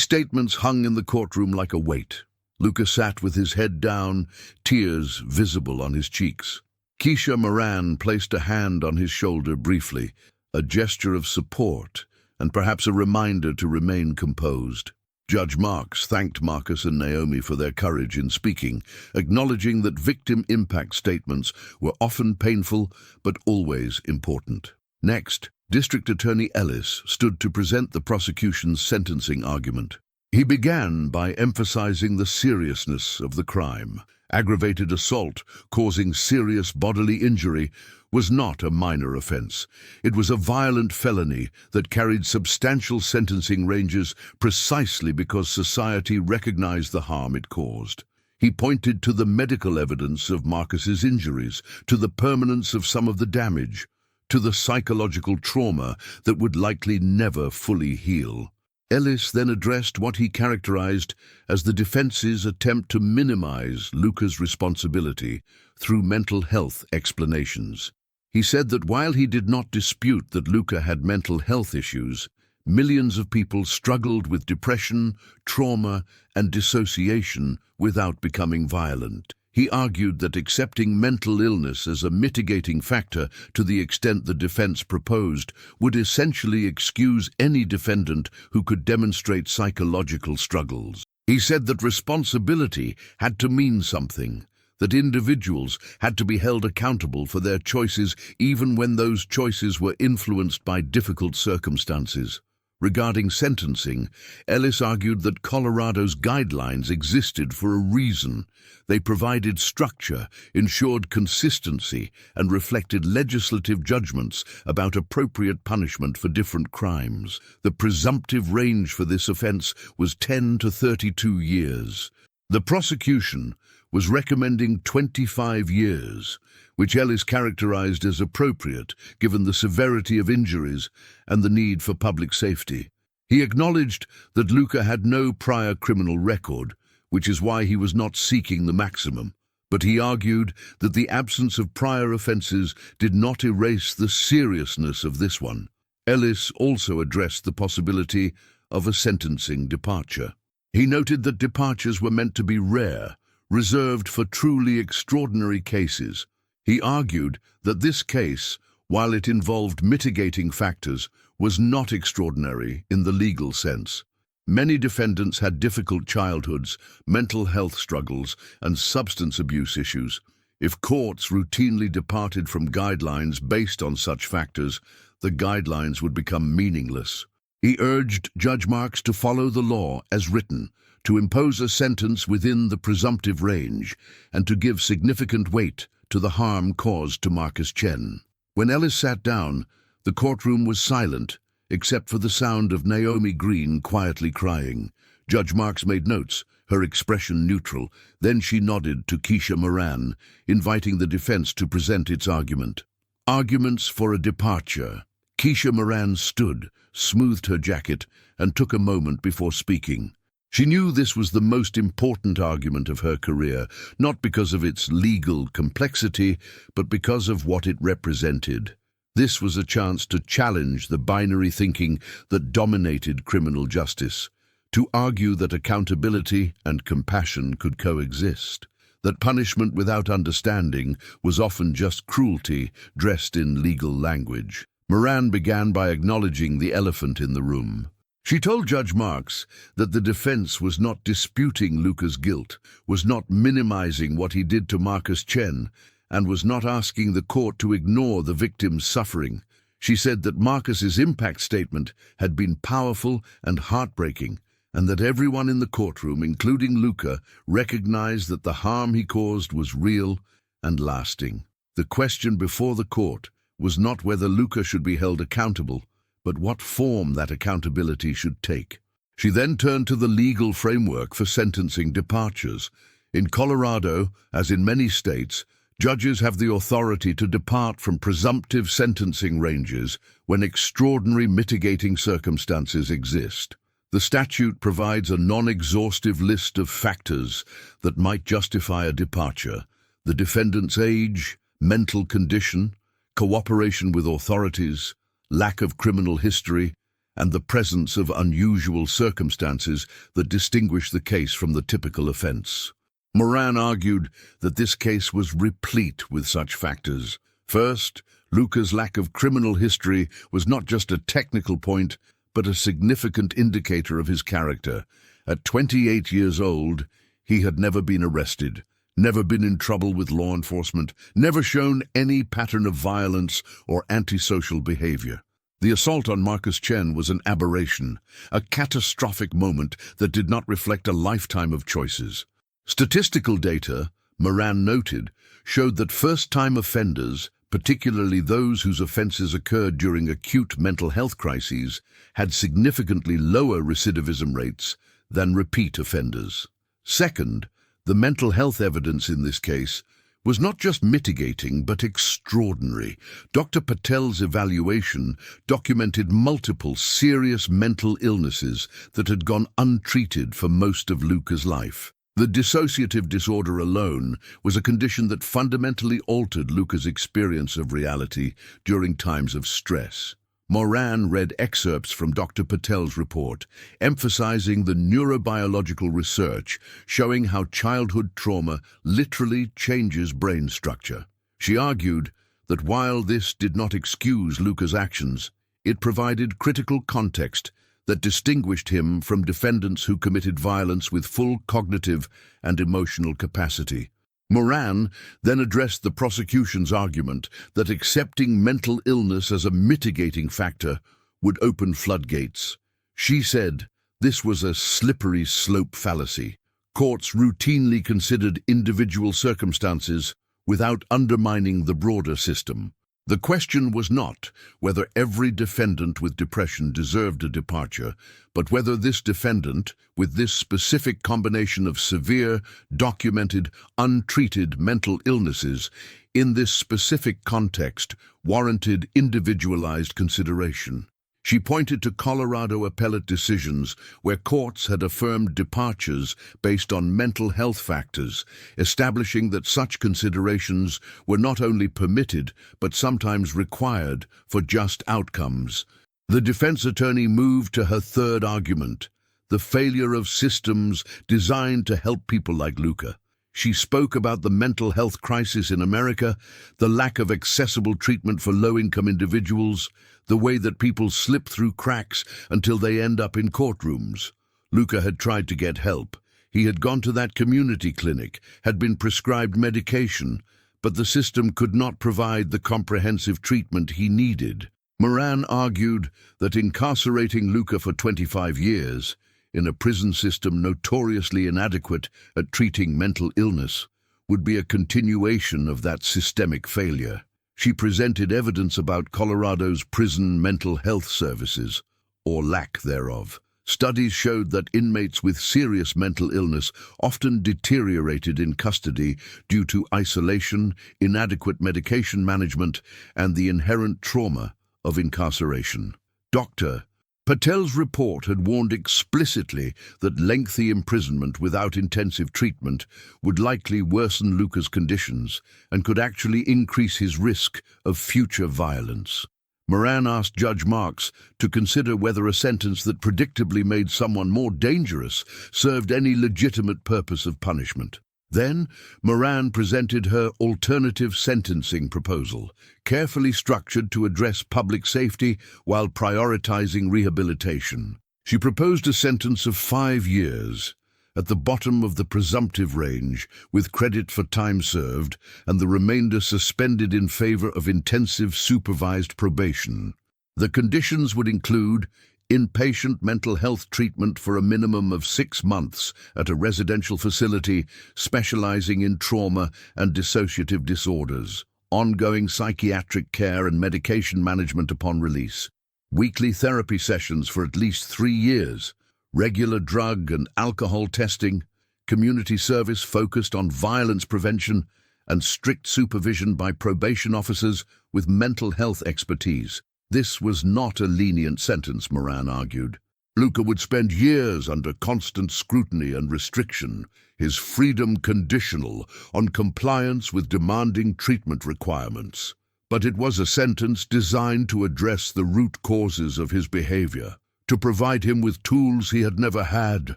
statements hung in the courtroom like a weight. Luca sat with his head down, tears visible on his cheeks. Keisha Moran placed a hand on his shoulder briefly, a gesture of support, and perhaps a reminder to remain composed. Judge Marks thanked Marcus and Naomi for their courage in speaking, acknowledging that victim impact statements were often painful but always important. Next, District Attorney Ellis stood to present the prosecution's sentencing argument. He began by emphasizing the seriousness of the crime. Aggravated assault causing serious bodily injury was not a minor offense. It was a violent felony that carried substantial sentencing ranges precisely because society recognized the harm it caused. He pointed to the medical evidence of Marcus's injuries, to the permanence of some of the damage, to the psychological trauma that would likely never fully heal. Ellis then addressed what he characterized as the defense's attempt to minimize Luca's responsibility through mental health explanations. He said that while he did not dispute that Luca had mental health issues, millions of people struggled with depression, trauma, and dissociation without becoming violent. He argued that accepting mental illness as a mitigating factor to the extent the defense proposed would essentially excuse any defendant who could demonstrate psychological struggles. He said that responsibility had to mean something, that individuals had to be held accountable for their choices even when those choices were influenced by difficult circumstances. Regarding sentencing, Ellis argued that Colorado's guidelines existed for a reason. They provided structure, ensured consistency, and reflected legislative judgments about appropriate punishment for different crimes. The presumptive range for this offense was 10 to 32 years. The prosecution was recommending 25 years, which Ellis characterized as appropriate given the severity of injuries and the need for public safety. He acknowledged that Luca had no prior criminal record, which is why he was not seeking the maximum, but he argued that the absence of prior offenses did not erase the seriousness of this one. Ellis also addressed the possibility of a sentencing departure. He noted that departures were meant to be rare, reserved for truly extraordinary cases. He argued that this case, while it involved mitigating factors, was not extraordinary in the legal sense. Many defendants had difficult childhoods, mental health struggles, and substance abuse issues. If courts routinely departed from guidelines based on such factors, the guidelines would become meaningless. He urged Judge Marks to follow the law as written, to impose a sentence within the presumptive range, and to give significant weight to the harm caused to Marcus Chen. When Ellis sat down, the courtroom was silent, except for the sound of Naomi Green quietly crying. Judge Marks made notes, her expression neutral. Then she nodded to Keisha Moran, inviting the defense to present its argument. Arguments for a departure. Keisha Moran stood, smoothed her jacket, and took a moment before speaking. She knew this was the most important argument of her career, not because of its legal complexity, but because of what it represented. This was a chance to challenge the binary thinking that dominated criminal justice, to argue that accountability and compassion could coexist, that punishment without understanding was often just cruelty dressed in legal language. Moran began by acknowledging the elephant in the room. She told Judge Marks that the defense was not disputing Luca's guilt, was not minimizing what he did to Marcus Chen, and was not asking the court to ignore the victim's suffering. She said that Marcus's impact statement had been powerful and heartbreaking, and that everyone in the courtroom, including Luca, recognized that the harm he caused was real and lasting. The question before the court was not whether Luca should be held accountable, but what form that accountability should take. She then turned to the legal framework for sentencing departures. In Colorado, as in many states, judges have the authority to depart from presumptive sentencing ranges when extraordinary mitigating circumstances exist. The statute provides a non-exhaustive list of factors that might justify a departure: the defendant's age, mental condition, cooperation with authorities, lack of criminal history, and the presence of unusual circumstances that distinguish the case from the typical offense. Moran argued that this case was replete with such factors. First, Luca's lack of criminal history was not just a technical point, but a significant indicator of his character. At 28 years old, he had never been arrested, never been in trouble with law enforcement, never shown any pattern of violence or antisocial behavior. The assault on Marcus Chen was an aberration, a catastrophic moment that did not reflect a lifetime of choices. Statistical data, Moran noted, showed that first-time offenders, particularly those whose offenses occurred during acute mental health crises, had significantly lower recidivism rates than repeat offenders. Second, the mental health evidence in this case was not just mitigating but extraordinary. Dr. Patel's evaluation documented multiple serious mental illnesses that had gone untreated for most of Luca's life. The dissociative disorder alone was a condition that fundamentally altered Luca's experience of reality during times of stress. Moran read excerpts from Dr. Patel's report, emphasizing the neurobiological research showing how childhood trauma literally changes brain structure. She argued that while this did not excuse Luca's actions, it provided critical context that distinguished him from defendants who committed violence with full cognitive and emotional capacity. Moran then addressed the prosecution's argument that accepting mental illness as a mitigating factor would open floodgates. She said this was a slippery slope fallacy. Courts routinely considered individual circumstances without undermining the broader system. The question was not whether every defendant with depression deserved a departure, but whether this defendant, with this specific combination of severe, documented, untreated mental illnesses, in this specific context, warranted individualized consideration. She pointed to Colorado appellate decisions where courts had affirmed departures based on mental health factors, establishing that such considerations were not only permitted but sometimes required for just outcomes. The defense attorney moved to her third argument: the failure of systems designed to help people like Luca. She spoke about the mental health crisis in America, the lack of accessible treatment for low-income individuals, the way that people slip through cracks until they end up in courtrooms. Luca had tried to get help. He had gone to that community clinic, had been prescribed medication, but the system could not provide the comprehensive treatment he needed. Moran argued that incarcerating Luca for 25 years, in a prison system notoriously inadequate at treating mental illness, would be a continuation of that systemic failure. She presented evidence about Colorado's prison mental health services, or lack thereof. Studies showed that inmates with serious mental illness often deteriorated in custody due to isolation, inadequate medication management, and the inherent trauma of incarceration. Dr. Patel's report had warned explicitly that lengthy imprisonment without intensive treatment would likely worsen Luca's conditions and could actually increase his risk of future violence. Moran asked Judge Marks to consider whether a sentence that predictably made someone more dangerous served any legitimate purpose of punishment. Then, Moran presented her alternative sentencing proposal, carefully structured to address public safety while prioritizing rehabilitation. She proposed a sentence of 5 years, at the bottom of the presumptive range, with credit for time served, and the remainder suspended in favor of intensive supervised probation. The conditions would include inpatient mental health treatment for a minimum of 6 months at a residential facility specializing in trauma and dissociative disorders, ongoing psychiatric care and medication management upon release, weekly therapy sessions for at least 3 years, regular drug and alcohol testing, community service focused on violence prevention, and strict supervision by probation officers with mental health expertise. This was not a lenient sentence, Moran argued. Luca would spend years under constant scrutiny and restriction, his freedom conditional on compliance with demanding treatment requirements. But it was a sentence designed to address the root causes of his behavior, to provide him with tools he had never had,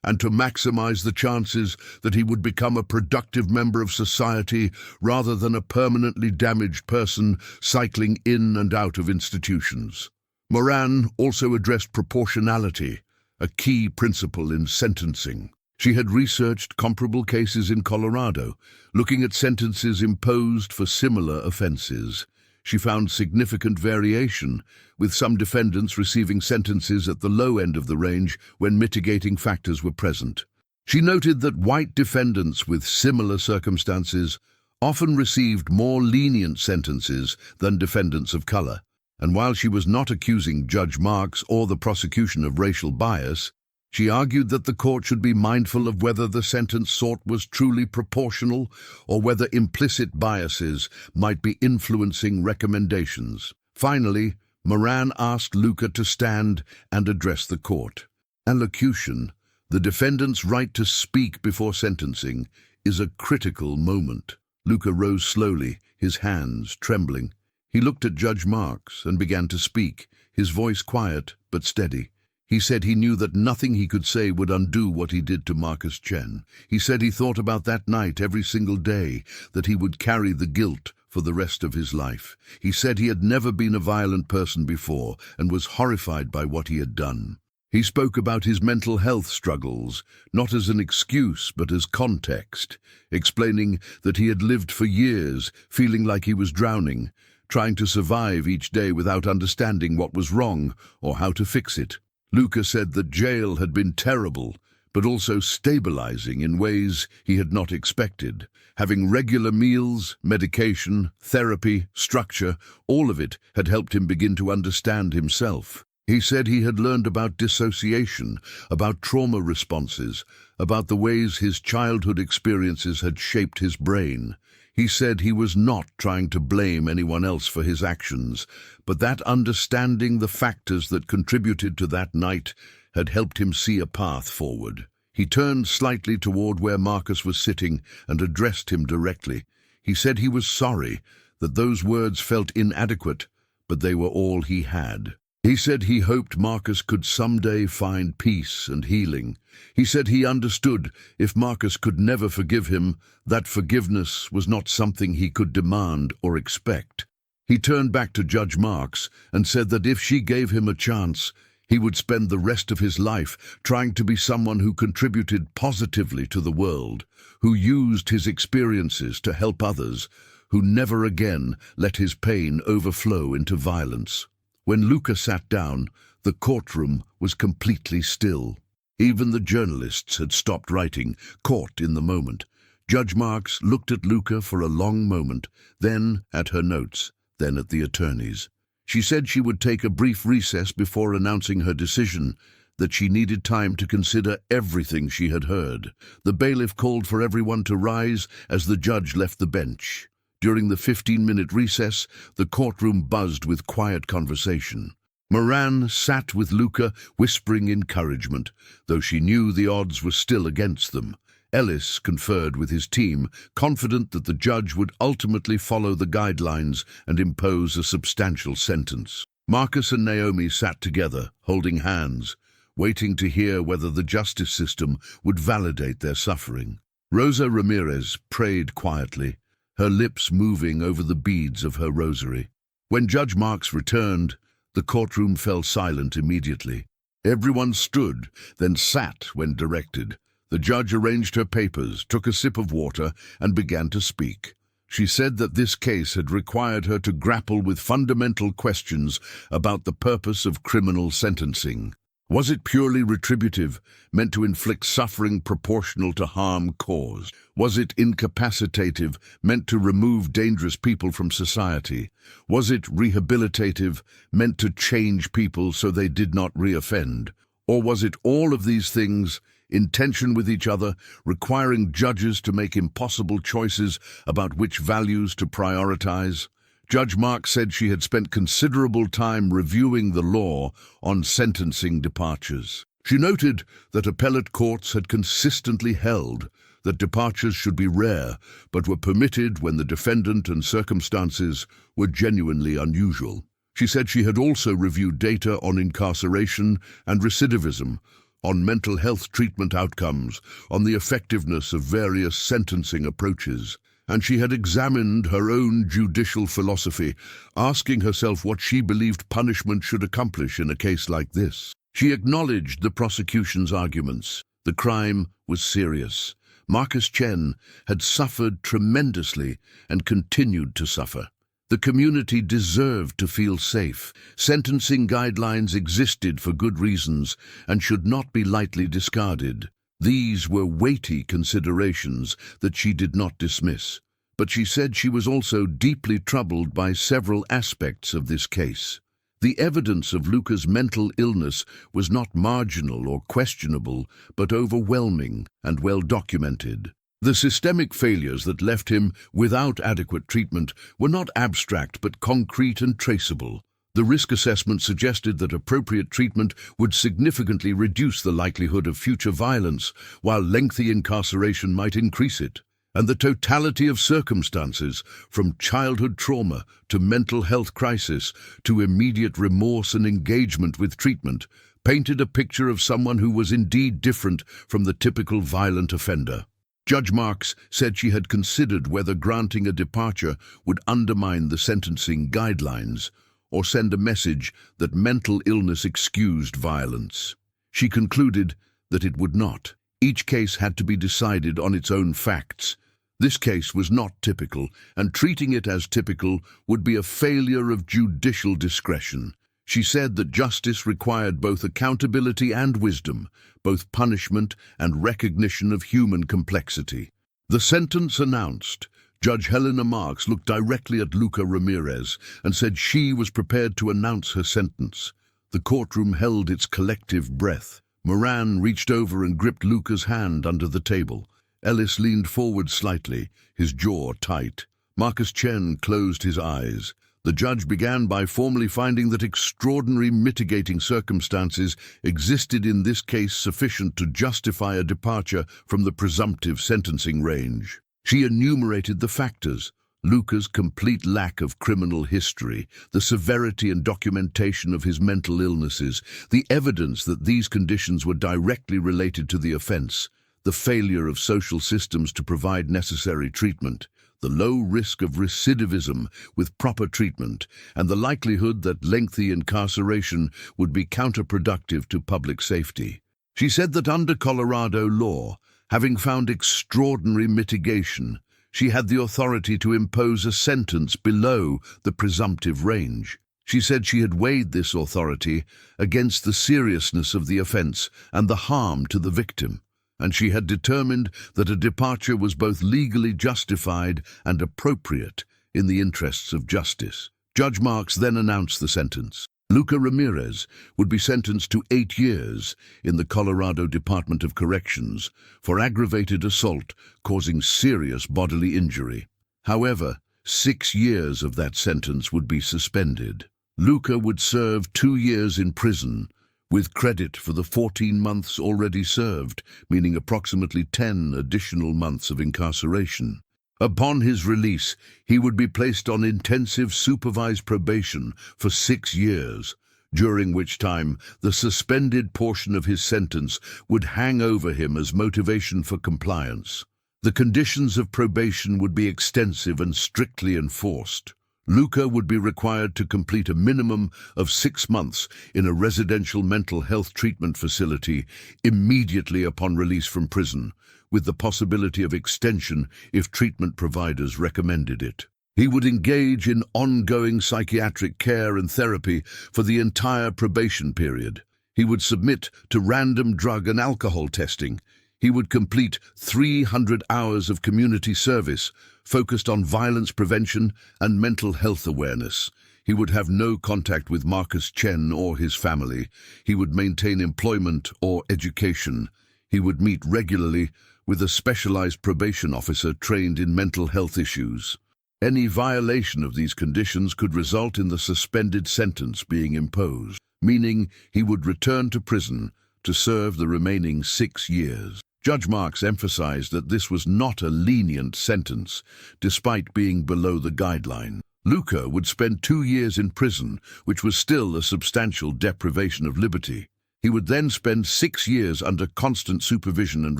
and to maximize the chances that he would become a productive member of society rather than a permanently damaged person cycling in and out of institutions. Moran also addressed proportionality, a key principle in sentencing. She had researched comparable cases in Colorado, looking at sentences imposed for similar offenses. She found significant variation, with some defendants receiving sentences at the low end of the range when mitigating factors were present. She noted that white defendants with similar circumstances often received more lenient sentences than defendants of color. And while she was not accusing Judge Marks or the prosecution of racial bias, she argued that the court should be mindful of whether the sentence sought was truly proportional or whether implicit biases might be influencing recommendations. Finally, Moran asked Luca to stand and address the court. Allocution, the defendant's right to speak before sentencing, is a critical moment. Luca rose slowly, his hands trembling. He looked at Judge Marks and began to speak, his voice quiet but steady. He said he knew that nothing he could say would undo what he did to Marcus Chen. He said he thought about that night every single day, that he would carry the guilt for the rest of his life. He said he had never been a violent person before and was horrified by what he had done. He spoke about his mental health struggles, not as an excuse but as context, explaining that he had lived for years feeling like he was drowning, trying to survive each day without understanding what was wrong or how to fix it. Luca said that jail had been terrible, but also stabilizing in ways he had not expected. Having regular meals, medication, therapy, structure, all of it had helped him begin to understand himself. He said he had learned about dissociation, about trauma responses, about the ways his childhood experiences had shaped his brain. He said he was not trying to blame anyone else for his actions, but that understanding the factors that contributed to that night had helped him see a path forward. He turned slightly toward where Marcus was sitting and addressed him directly. He said he was sorry, that those words felt inadequate, but they were all he had. He said he hoped Marcus could someday find peace and healing. He said he understood if Marcus could never forgive him, that forgiveness was not something he could demand or expect. He turned back to Judge Marks and said that if she gave him a chance, he would spend the rest of his life trying to be someone who contributed positively to the world, who used his experiences to help others, who never again let his pain overflow into violence. When Luca sat down, the courtroom was completely still. Even the journalists had stopped writing, caught in the moment. Judge Marks looked at Luca for a long moment, then at her notes, then at the attorneys. She said she would take a brief recess before announcing her decision. that she needed time to consider everything she had heard. The bailiff called for everyone to rise as the judge left the bench. During the 15-minute recess, the courtroom buzzed with quiet conversation. Moran sat with Luca, whispering encouragement, though she knew the odds were still against them. Ellis conferred with his team, confident that the judge would ultimately follow the guidelines and impose a substantial sentence. Marcus and Naomi sat together, holding hands, waiting to hear whether the justice system would validate their suffering. Rosa Ramirez prayed quietly, her lips moving over the beads of her rosary. When Judge Marks returned, the courtroom fell silent immediately. Everyone stood, then sat when directed. The judge arranged her papers, took a sip of water, and began to speak. She said that this case had required her to grapple with fundamental questions about the purpose of criminal sentencing. Was it purely retributive, meant to inflict suffering proportional to harm caused? Was it incapacitative, meant to remove dangerous people from society? Was it rehabilitative, meant to change people so they did not reoffend? Or was it all of these things, in tension with each other, requiring judges to make impossible choices about which values to prioritize? Judge Marks said she had spent considerable time reviewing the law on sentencing departures. She noted that appellate courts had consistently held that departures should be rare, but were permitted when the defendant and circumstances were genuinely unusual. She said she had also reviewed data on incarceration and recidivism, on mental health treatment outcomes, on the effectiveness of various sentencing approaches, and she had examined her own judicial philosophy, asking herself what she believed punishment should accomplish in a case like this. She acknowledged the prosecution's arguments. The crime was serious. Marcus Chen had suffered tremendously and continued to suffer. The community deserved to feel safe. Sentencing guidelines existed for good reasons and should not be lightly discarded. These were weighty considerations that she did not dismiss, but she said she was also deeply troubled by several aspects of this case. The evidence of Luca's mental illness was not marginal or questionable, but overwhelming and well documented. The systemic failures that left him without adequate treatment were not abstract but concrete and traceable. The risk assessment suggested that appropriate treatment would significantly reduce the likelihood of future violence, while lengthy incarceration might increase it. And the totality of circumstances, from childhood trauma to mental health crisis to immediate remorse and engagement with treatment, painted a picture of someone who was indeed different from the typical violent offender. Judge Marks said she had considered whether granting a departure would undermine the sentencing guidelines or send a message that mental illness excused violence. She concluded that it would not. Each case had to be decided on its own facts. This case was not typical, and treating it as typical would be a failure of judicial discretion. She said that justice required both accountability and wisdom, both punishment and recognition of human complexity. The sentence announced, Judge Helena Marks looked directly at Luca Ramirez and said she was prepared to announce her sentence. The courtroom held its collective breath. Moran reached over and gripped Luca's hand under the table. Ellis leaned forward slightly, his jaw tight. Marcus Chen closed his eyes. The judge began by formally finding that extraordinary mitigating circumstances existed in this case sufficient to justify a departure from the presumptive sentencing range. She enumerated the factors: Luca's complete lack of criminal history, the severity and documentation of his mental illnesses, the evidence that these conditions were directly related to the offense, the failure of social systems to provide necessary treatment, the low risk of recidivism with proper treatment, and the likelihood that lengthy incarceration would be counterproductive to public safety. She said that under Colorado law, having found extraordinary mitigation, she had the authority to impose a sentence below the presumptive range. She said she had weighed this authority against the seriousness of the offense and the harm to the victim, and she had determined that a departure was both legally justified and appropriate in the interests of justice. Judge Marks then announced the sentence. Luca Ramirez would be sentenced to 8 years in the Colorado Department of Corrections for aggravated assault causing serious bodily injury. However, 6 years of that sentence would be suspended. Luca would serve 2 years in prison, with credit for the 14 months already served, meaning approximately 10 additional months of incarceration. Upon his release, he would be placed on intensive supervised probation for 6 years, during which time the suspended portion of his sentence would hang over him as motivation for compliance. The conditions of probation would be extensive and strictly enforced. Luca would be required to complete a minimum of 6 months in a residential mental health treatment facility immediately upon release from prison, with the possibility of extension if treatment providers recommended it. He would engage in ongoing psychiatric care and therapy for the entire probation period. He would submit to random drug and alcohol testing. He would complete 300 hours of community service focused on violence prevention and mental health awareness. He would have no contact with Marcus Chen or his family. He would maintain employment or education. He would meet regularly with a specialized probation officer trained in mental health issues. Any violation of these conditions could result in the suspended sentence being imposed, meaning he would return to prison to serve the remaining 6 years. Judge Marks emphasized that this was not a lenient sentence, despite being below the guideline. Luca would spend 2 years in prison, which was still a substantial deprivation of liberty. He would then spend 6 years under constant supervision and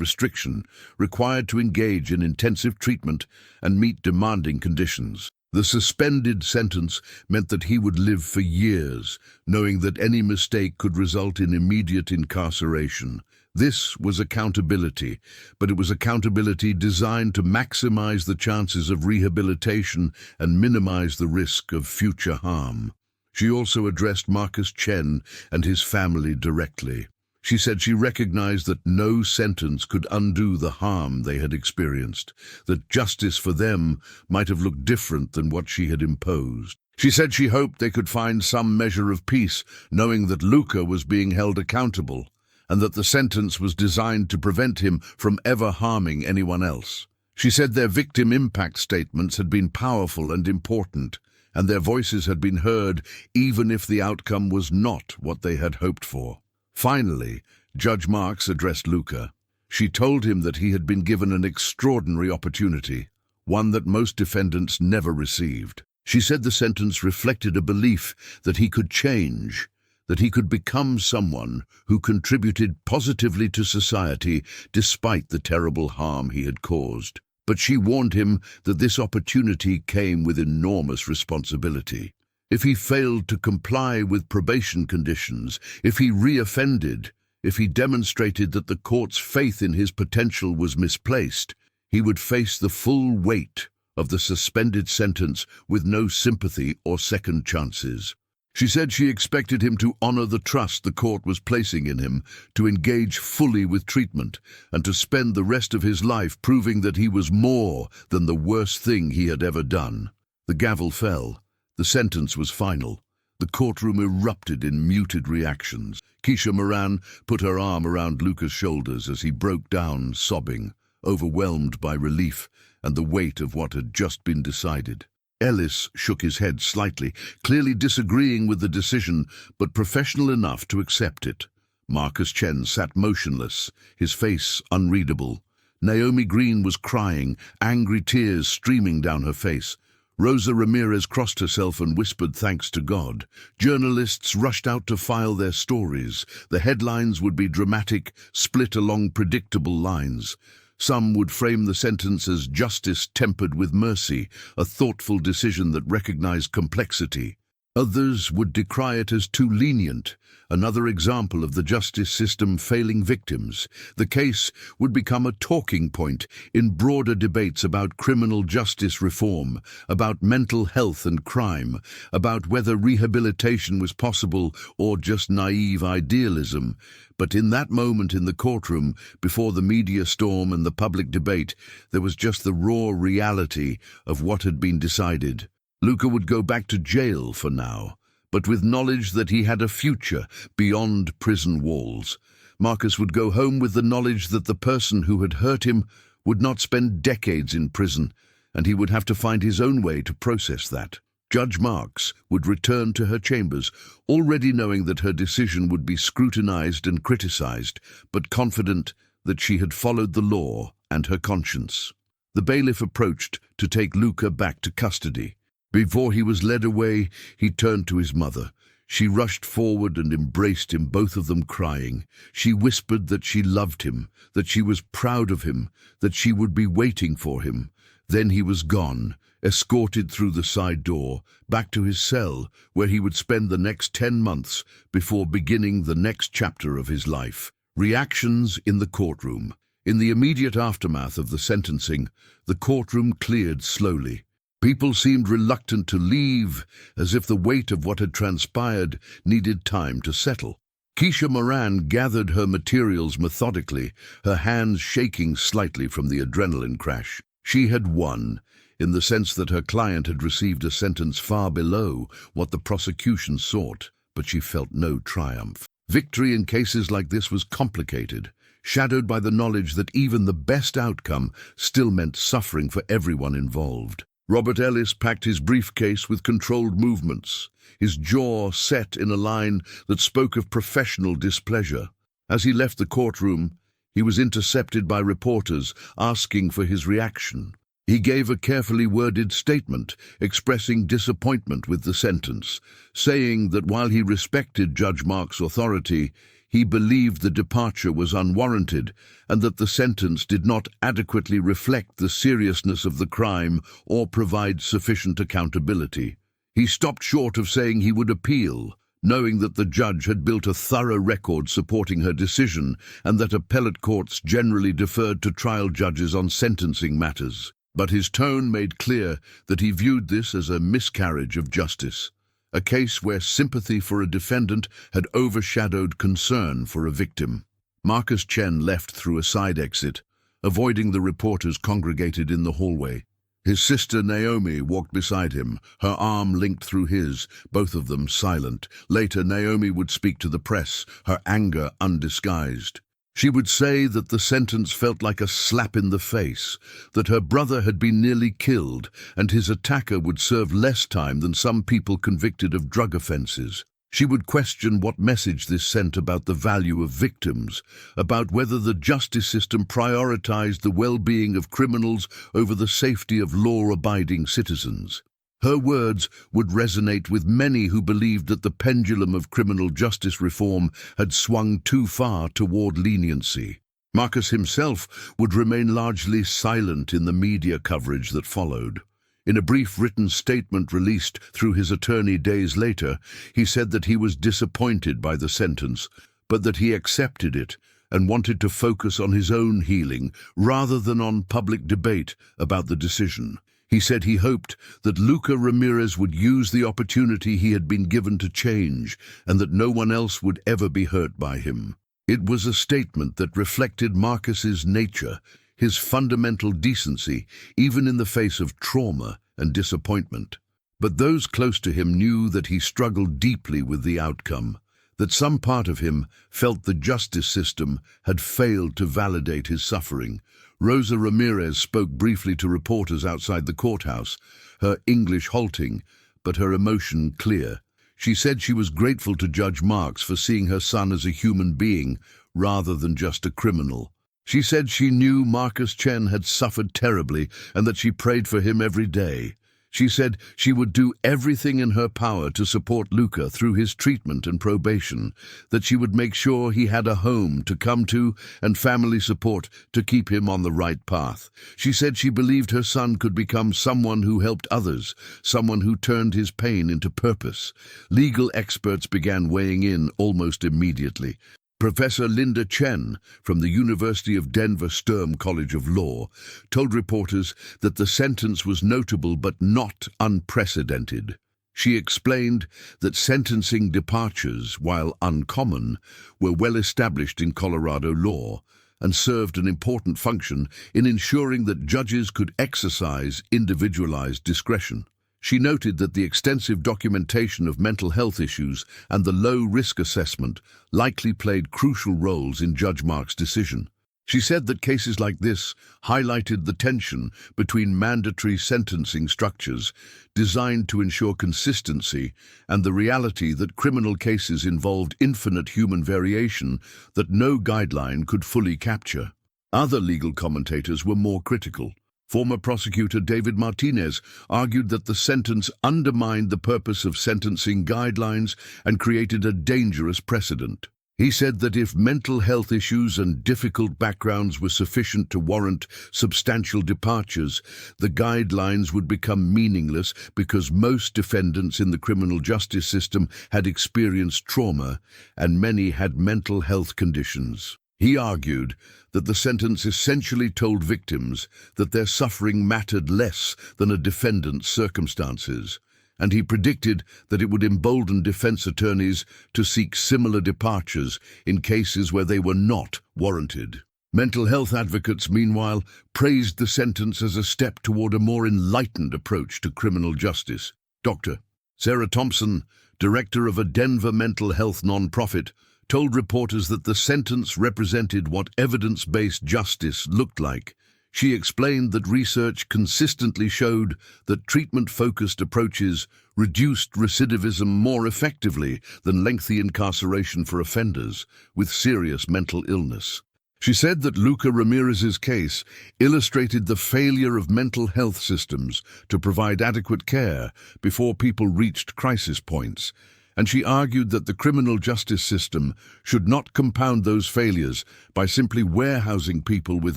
restriction, required to engage in intensive treatment and meet demanding conditions. The suspended sentence meant that he would live for years, knowing that any mistake could result in immediate incarceration. This was accountability, but it was accountability designed to maximize the chances of rehabilitation and minimize the risk of future harm. She also addressed Marcus Chen and his family directly. She said she recognized that no sentence could undo the harm they had experienced, that justice for them might have looked different than what she had imposed. She said she hoped they could find some measure of peace, knowing that Luca was being held accountable, and that the sentence was designed to prevent him from ever harming anyone else. She said their victim impact statements had been powerful and important, and their voices had been heard even if the outcome was not what they had hoped for. Finally, Judge Marks addressed Luca. She told him that he had been given an extraordinary opportunity, one that most defendants never received. She said the sentence reflected a belief that he could change, that he could become someone who contributed positively to society despite the terrible harm he had caused. But she warned him that this opportunity came with enormous responsibility. If he failed to comply with probation conditions, if he reoffended, if he demonstrated that the court's faith in his potential was misplaced, he would face the full weight of the suspended sentence with no sympathy or second chances. She said she expected him to honor the trust the court was placing in him, to engage fully with treatment, and to spend the rest of his life proving that he was more than the worst thing he had ever done. The gavel fell. The sentence was final. The courtroom erupted in muted reactions. Keisha Moran put her arm around Luca's shoulders as he broke down, sobbing, overwhelmed by relief and the weight of what had just been decided. Ellis shook his head slightly, clearly disagreeing with the decision, but professional enough to accept it. Marcus Chen sat motionless, his face unreadable. Naomi Green was crying, angry tears streaming down her face. Rosa Ramirez crossed herself and whispered thanks to God. Journalists rushed out to file their stories. The headlines would be dramatic, split along predictable lines. Some would frame the sentence as justice tempered with mercy, a thoughtful decision that recognized complexity. Others would decry it as too lenient, another example of the justice system failing victims. The case would become a talking point in broader debates about criminal justice reform, about mental health and crime, about whether rehabilitation was possible or just naive idealism. But in that moment in the courtroom, before the media storm and the public debate, there was just the raw reality of what had been decided. Luca would go back to jail for now, but with knowledge that he had a future beyond prison walls. Marcus would go home with the knowledge that the person who had hurt him would not spend decades in prison, and he would have to find his own way to process that. Judge Marks would return to her chambers, already knowing that her decision would be scrutinized and criticized, but confident that she had followed the law and her conscience. The bailiff approached to take Luca back to custody. Before he was led away, he turned to his mother. She rushed forward and embraced him, both of them crying. She whispered that she loved him, that she was proud of him, that she would be waiting for him. Then he was gone, escorted through the side door, back to his cell, where he would spend the next 10 months before beginning the next chapter of his life. Reactions in the courtroom. In the immediate aftermath of the sentencing, the courtroom cleared slowly. People seemed reluctant to leave, as if the weight of what had transpired needed time to settle. Keisha Moran gathered her materials methodically, her hands shaking slightly from the adrenaline crash. She had won, in the sense that her client had received a sentence far below what the prosecution sought, but she felt no triumph. Victory in cases like this was complicated, shadowed by the knowledge that even the best outcome still meant suffering for everyone involved. Robert Ellis packed his briefcase with controlled movements, his jaw set in a line that spoke of professional displeasure. As he left the courtroom, he was intercepted by reporters asking for his reaction. He gave a carefully worded statement expressing disappointment with the sentence, saying that while he respected Judge Marks' authority, he believed the departure was unwarranted and that the sentence did not adequately reflect the seriousness of the crime or provide sufficient accountability. He stopped short of saying he would appeal, knowing that the judge had built a thorough record supporting her decision and that appellate courts generally deferred to trial judges on sentencing matters. But his tone made clear that he viewed this as a miscarriage of justice, a case where sympathy for a defendant had overshadowed concern for a victim. Marcus Chen left through a side exit, avoiding the reporters congregated in the hallway. His sister Naomi walked beside him, her arm linked through his, both of them silent. Later, Naomi would speak to the press, her anger undisguised. She would say that the sentence felt like a slap in the face, that her brother had been nearly killed, and his attacker would serve less time than some people convicted of drug offenses. She would question what message this sent about the value of victims, about whether the justice system prioritized the well-being of criminals over the safety of law-abiding citizens. Her words would resonate with many who believed that the pendulum of criminal justice reform had swung too far toward leniency. Marcus himself would remain largely silent in the media coverage that followed. In a brief written statement released through his attorney days later, he said that he was disappointed by the sentence, but that he accepted it and wanted to focus on his own healing rather than on public debate about the decision. He said he hoped that Luca Ramirez would use the opportunity he had been given to change and that no one else would ever be hurt by him. It was a statement that reflected Marcus's nature, his fundamental decency, even in the face of trauma and disappointment. But those close to him knew that he struggled deeply with the outcome, that some part of him felt the justice system had failed to validate his suffering. Rosa Ramirez spoke briefly to reporters outside the courthouse, her English halting, but her emotion clear. She said she was grateful to Judge Marks for seeing her son as a human being rather than just a criminal. She said she knew Marcus Chen had suffered terribly and that she prayed for him every day. She said she would do everything in her power to support Luca through his treatment and probation, that she would make sure he had a home to come to and family support to keep him on the right path. She said she believed her son could become someone who helped others, someone who turned his pain into purpose. Legal experts began weighing in almost immediately. Professor Linda Chen from the University of Denver Sturm College of Law told reporters that the sentence was notable but not unprecedented. She explained that sentencing departures, while uncommon, were well established in Colorado law and served an important function in ensuring that judges could exercise individualized discretion. She noted that the extensive documentation of mental health issues and the low risk assessment likely played crucial roles in Judge Marks' decision. She said that cases like this highlighted the tension between mandatory sentencing structures designed to ensure consistency and the reality that criminal cases involved infinite human variation that no guideline could fully capture. Other legal commentators were more critical. Former prosecutor David Martinez argued that the sentence undermined the purpose of sentencing guidelines and created a dangerous precedent. He said that if mental health issues and difficult backgrounds were sufficient to warrant substantial departures, the guidelines would become meaningless because most defendants in the criminal justice system had experienced trauma and many had mental health conditions. He argued that the sentence essentially told victims that their suffering mattered less than a defendant's circumstances, and he predicted that it would embolden defense attorneys to seek similar departures in cases where they were not warranted. Mental health advocates, meanwhile, praised the sentence as a step toward a more enlightened approach to criminal justice. Dr. Sarah Thompson, director of a Denver mental health nonprofit, told reporters that the sentence represented what evidence-based justice looked like. She explained that research consistently showed that treatment-focused approaches reduced recidivism more effectively than lengthy incarceration for offenders with serious mental illness. She said that Luca Ramirez's case illustrated the failure of mental health systems to provide adequate care before people reached crisis points, and she argued that the criminal justice system should not compound those failures by simply warehousing people with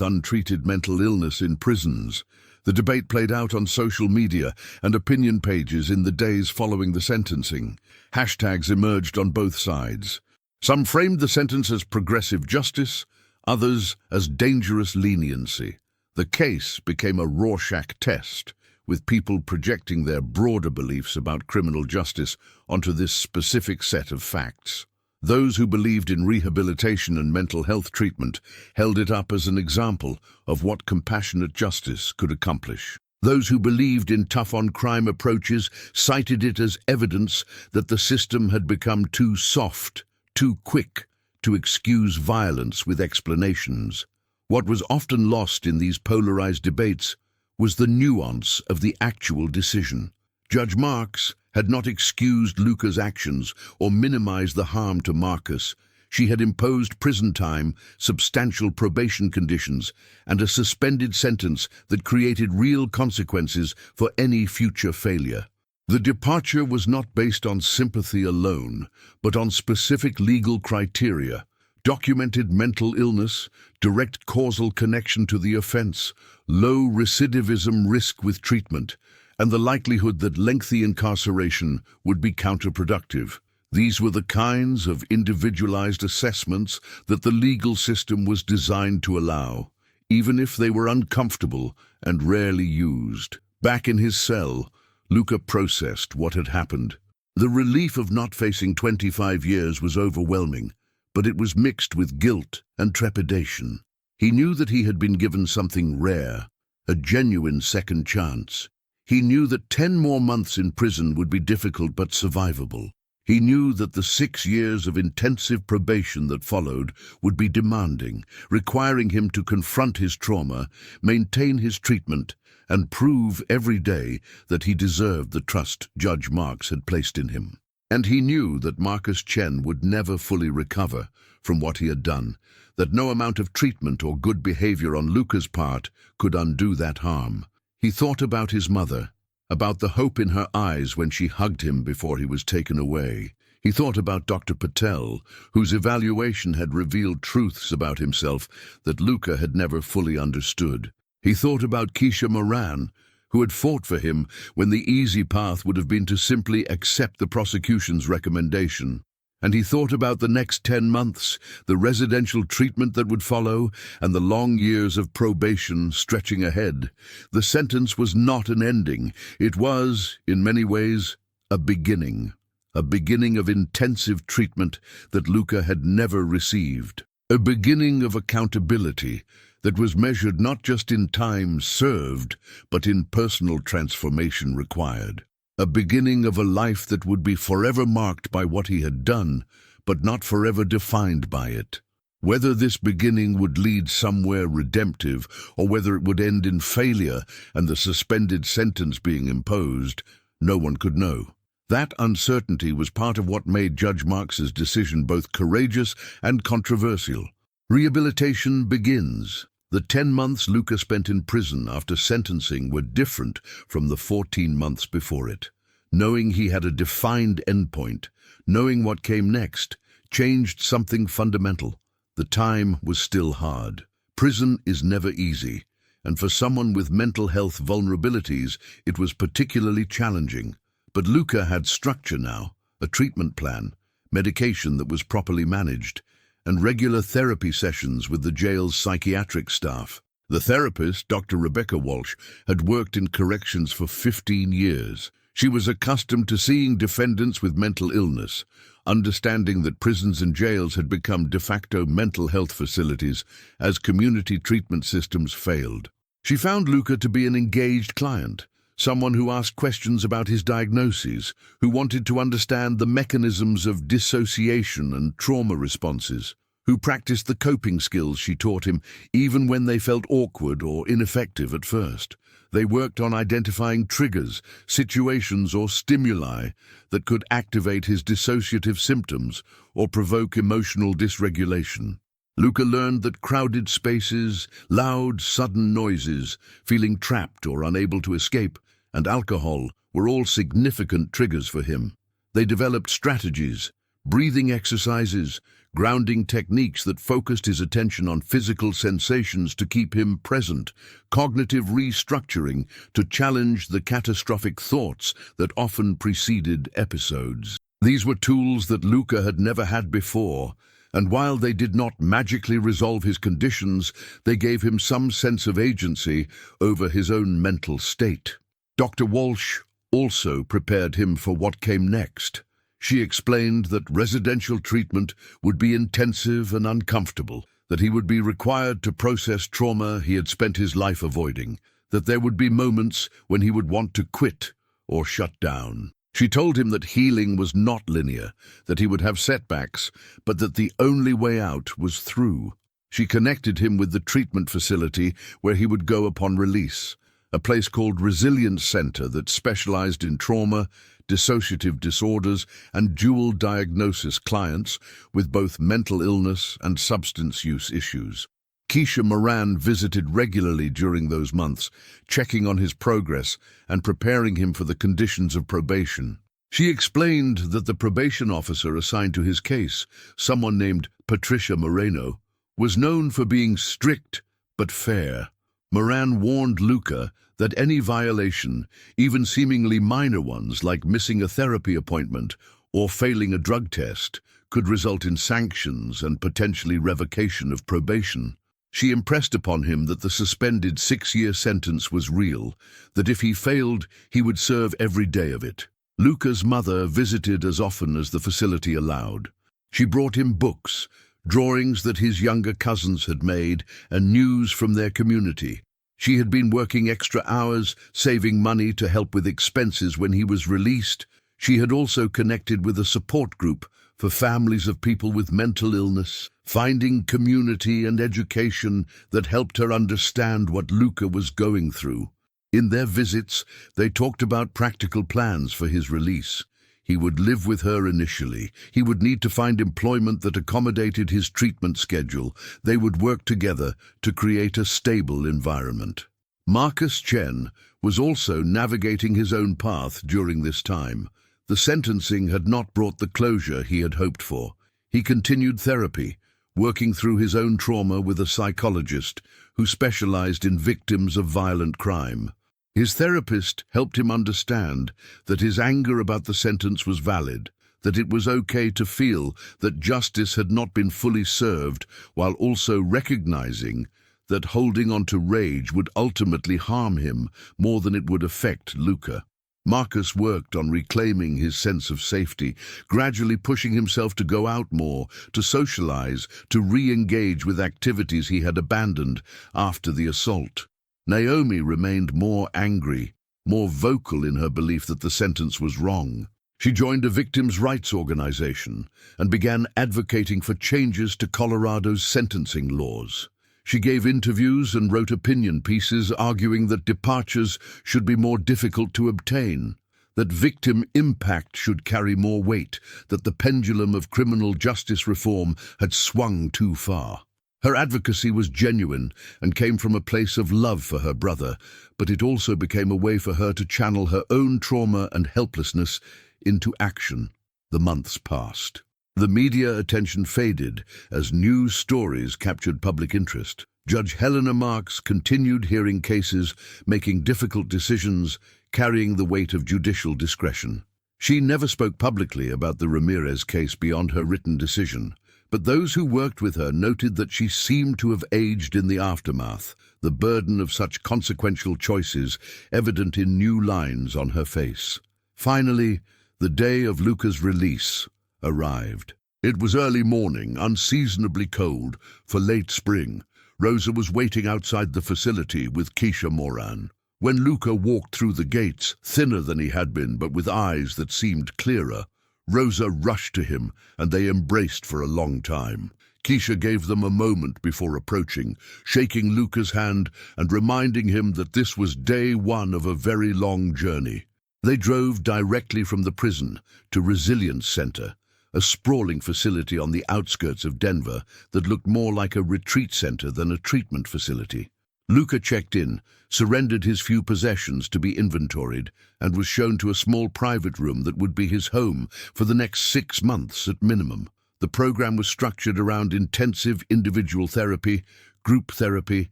untreated mental illness in prisons. The debate played out on social media and opinion pages in the days following the sentencing. Hashtags emerged on both sides. Some framed the sentence as progressive justice, others as dangerous leniency. The case became a Rorschach test, with people projecting their broader beliefs about criminal justice onto this specific set of facts. Those who believed in rehabilitation and mental health treatment held it up as an example of what compassionate justice could accomplish. Those who believed in tough-on-crime approaches cited it as evidence that the system had become too soft, too quick to excuse violence with explanations. What was often lost in these polarized debates was the nuance of the actual decision. Judge Marks had not excused Luca's actions or minimized the harm to Marcus. She had imposed prison time, substantial probation conditions, and a suspended sentence that created real consequences for any future failure. The departure was not based on sympathy alone, but on specific legal criteria: documented mental illness, direct causal connection to the offense, low recidivism risk with treatment, and the likelihood that lengthy incarceration would be counterproductive. These were the kinds of individualized assessments that the legal system was designed to allow, even if they were uncomfortable and rarely used. Back in his cell, Luca processed what had happened. The relief of not facing 25 years was overwhelming, but it was mixed with guilt and trepidation. He knew that he had been given something rare, a genuine second chance. He knew that 10 more months in prison would be difficult but survivable. He knew that the 6 years of intensive probation that followed would be demanding, requiring him to confront his trauma, maintain his treatment, and prove every day that he deserved the trust Judge Marks had placed in him. And he knew that Marcus Chen would never fully recover from what he had done, that no amount of treatment or good behavior on Luca's part could undo that harm. He thought about his mother, about the hope in her eyes when she hugged him before he was taken away. He thought about Dr. Patel, whose evaluation had revealed truths about himself that Luca had never fully understood. He thought about Keisha Moran, who had fought for him when the easy path would have been to simply accept the prosecution's recommendation. And he thought about the next 10 months, the residential treatment that would follow, and the long years of probation stretching ahead. The sentence was not an ending. It was, in many ways, a beginning of intensive treatment that Luca had never received. A beginning of accountability that was measured not just in time served, but in personal transformation required. a beginning of a life that would be forever marked by what he had done, but not forever defined by it. Whether this beginning would lead somewhere redemptive, or whether it would end in failure and the suspended sentence being imposed, no one could know. That uncertainty was part of what made Judge Marks's decision both courageous and controversial. Rehabilitation begins. The 10 months Luca spent in prison after sentencing were different from the 14 months before it. Knowing he had a defined endpoint, knowing what came next, changed something fundamental. The time was still hard. Prison is never easy, and for someone with mental health vulnerabilities, it was particularly challenging. But Luca had structure now, a treatment plan, medication that was properly managed, and regular therapy sessions with the jail's psychiatric staff. The therapist, Dr. Rebecca Walsh, had worked in corrections for 15 years. She was accustomed to seeing defendants with mental illness, understanding that prisons and jails had become de facto mental health facilities as community treatment systems failed. She found Luca to be an engaged client, someone who asked questions about his diagnoses, who wanted to understand the mechanisms of dissociation and trauma responses, who practiced the coping skills she taught him even when they felt awkward or ineffective at first. They worked on identifying triggers, situations or stimuli that could activate his dissociative symptoms or provoke emotional dysregulation. Luca learned that crowded spaces, loud, sudden noises, feeling trapped or unable to escape, and alcohol were all significant triggers for him. They developed strategies, breathing exercises, grounding techniques that focused his attention on physical sensations to keep him present, cognitive restructuring to challenge the catastrophic thoughts that often preceded episodes. These were tools that Luca had never had before, and while they did not magically resolve his conditions, they gave him some sense of agency over his own mental state. Dr. Walsh also prepared him for what came next. She explained that residential treatment would be intensive and uncomfortable, that he would be required to process trauma he had spent his life avoiding, that there would be moments when he would want to quit or shut down. She told him that healing was not linear, that he would have setbacks, but that the only way out was through. She connected him with the treatment facility where he would go upon release, a place called Resilience Center that specialized in trauma, dissociative disorders, and dual diagnosis clients with both mental illness and substance use issues. Keisha Moran visited regularly during those months, checking on his progress and preparing him for the conditions of probation. She explained that the probation officer assigned to his case, someone named Patricia Moreno, was known for being strict but fair. Moran warned Luca that any violation, even seemingly minor ones like missing a therapy appointment or failing a drug test, could result in sanctions and potentially revocation of probation. She impressed upon him that the suspended 6-year sentence was real, that if he failed, he would serve every day of it. Luca's mother visited as often as the facility allowed. She brought him books, drawings that his younger cousins had made, and news from their community. She had been working extra hours, saving money to help with expenses when he was released. She had also connected with a support group for families of people with mental illness, finding community and education that helped her understand what Luca was going through. In their visits, they talked about practical plans for his release. He would live with her initially. He would need to find employment that accommodated his treatment schedule. They would work together to create a stable environment. Marcus Chen was also navigating his own path during this time. The sentencing had not brought the closure he had hoped for. He continued therapy, working through his own trauma with a psychologist who specialized in victims of violent crime. His therapist helped him understand that his anger about the sentence was valid, that it was okay to feel that justice had not been fully served, while also recognizing that holding on to rage would ultimately harm him more than it would affect Luca. Marcus worked on reclaiming his sense of safety, gradually pushing himself to go out more, to socialize, to re-engage with activities he had abandoned after the assault. Naomi remained more angry, more vocal in her belief that the sentence was wrong. She joined a victims' rights organization and began advocating for changes to Colorado's sentencing laws. She gave interviews and wrote opinion pieces arguing that departures should be more difficult to obtain, that victim impact should carry more weight, that the pendulum of criminal justice reform had swung too far. Her advocacy was genuine and came from a place of love for her brother, but it also became a way for her to channel her own trauma and helplessness into action. The months passed. The media attention faded as news stories captured public interest. Judge Helena Marks continued hearing cases, making difficult decisions, carrying the weight of judicial discretion. She never spoke publicly about the Ramirez case beyond her written decision, but those who worked with her noted that she seemed to have aged in the aftermath, the burden of such consequential choices evident in new lines on her face. Finally, the day of Luca's release arrived. It was early morning, unseasonably cold for late spring. Rosa was waiting outside the facility with Keisha Moran. When Luca walked through the gates, thinner than he had been but with eyes that seemed clearer, Rosa rushed to him and they embraced for a long time. Keisha gave them a moment before approaching, shaking Luca's hand and reminding him that this was day one of a very long journey. They drove directly from the prison to Resilience Center, a sprawling facility on the outskirts of Denver that looked more like a retreat center than a treatment facility. Luca checked in, surrendered his few possessions to be inventoried, and was shown to a small private room that would be his home for the next 6 months at minimum. The program was structured around intensive individual therapy, group therapy,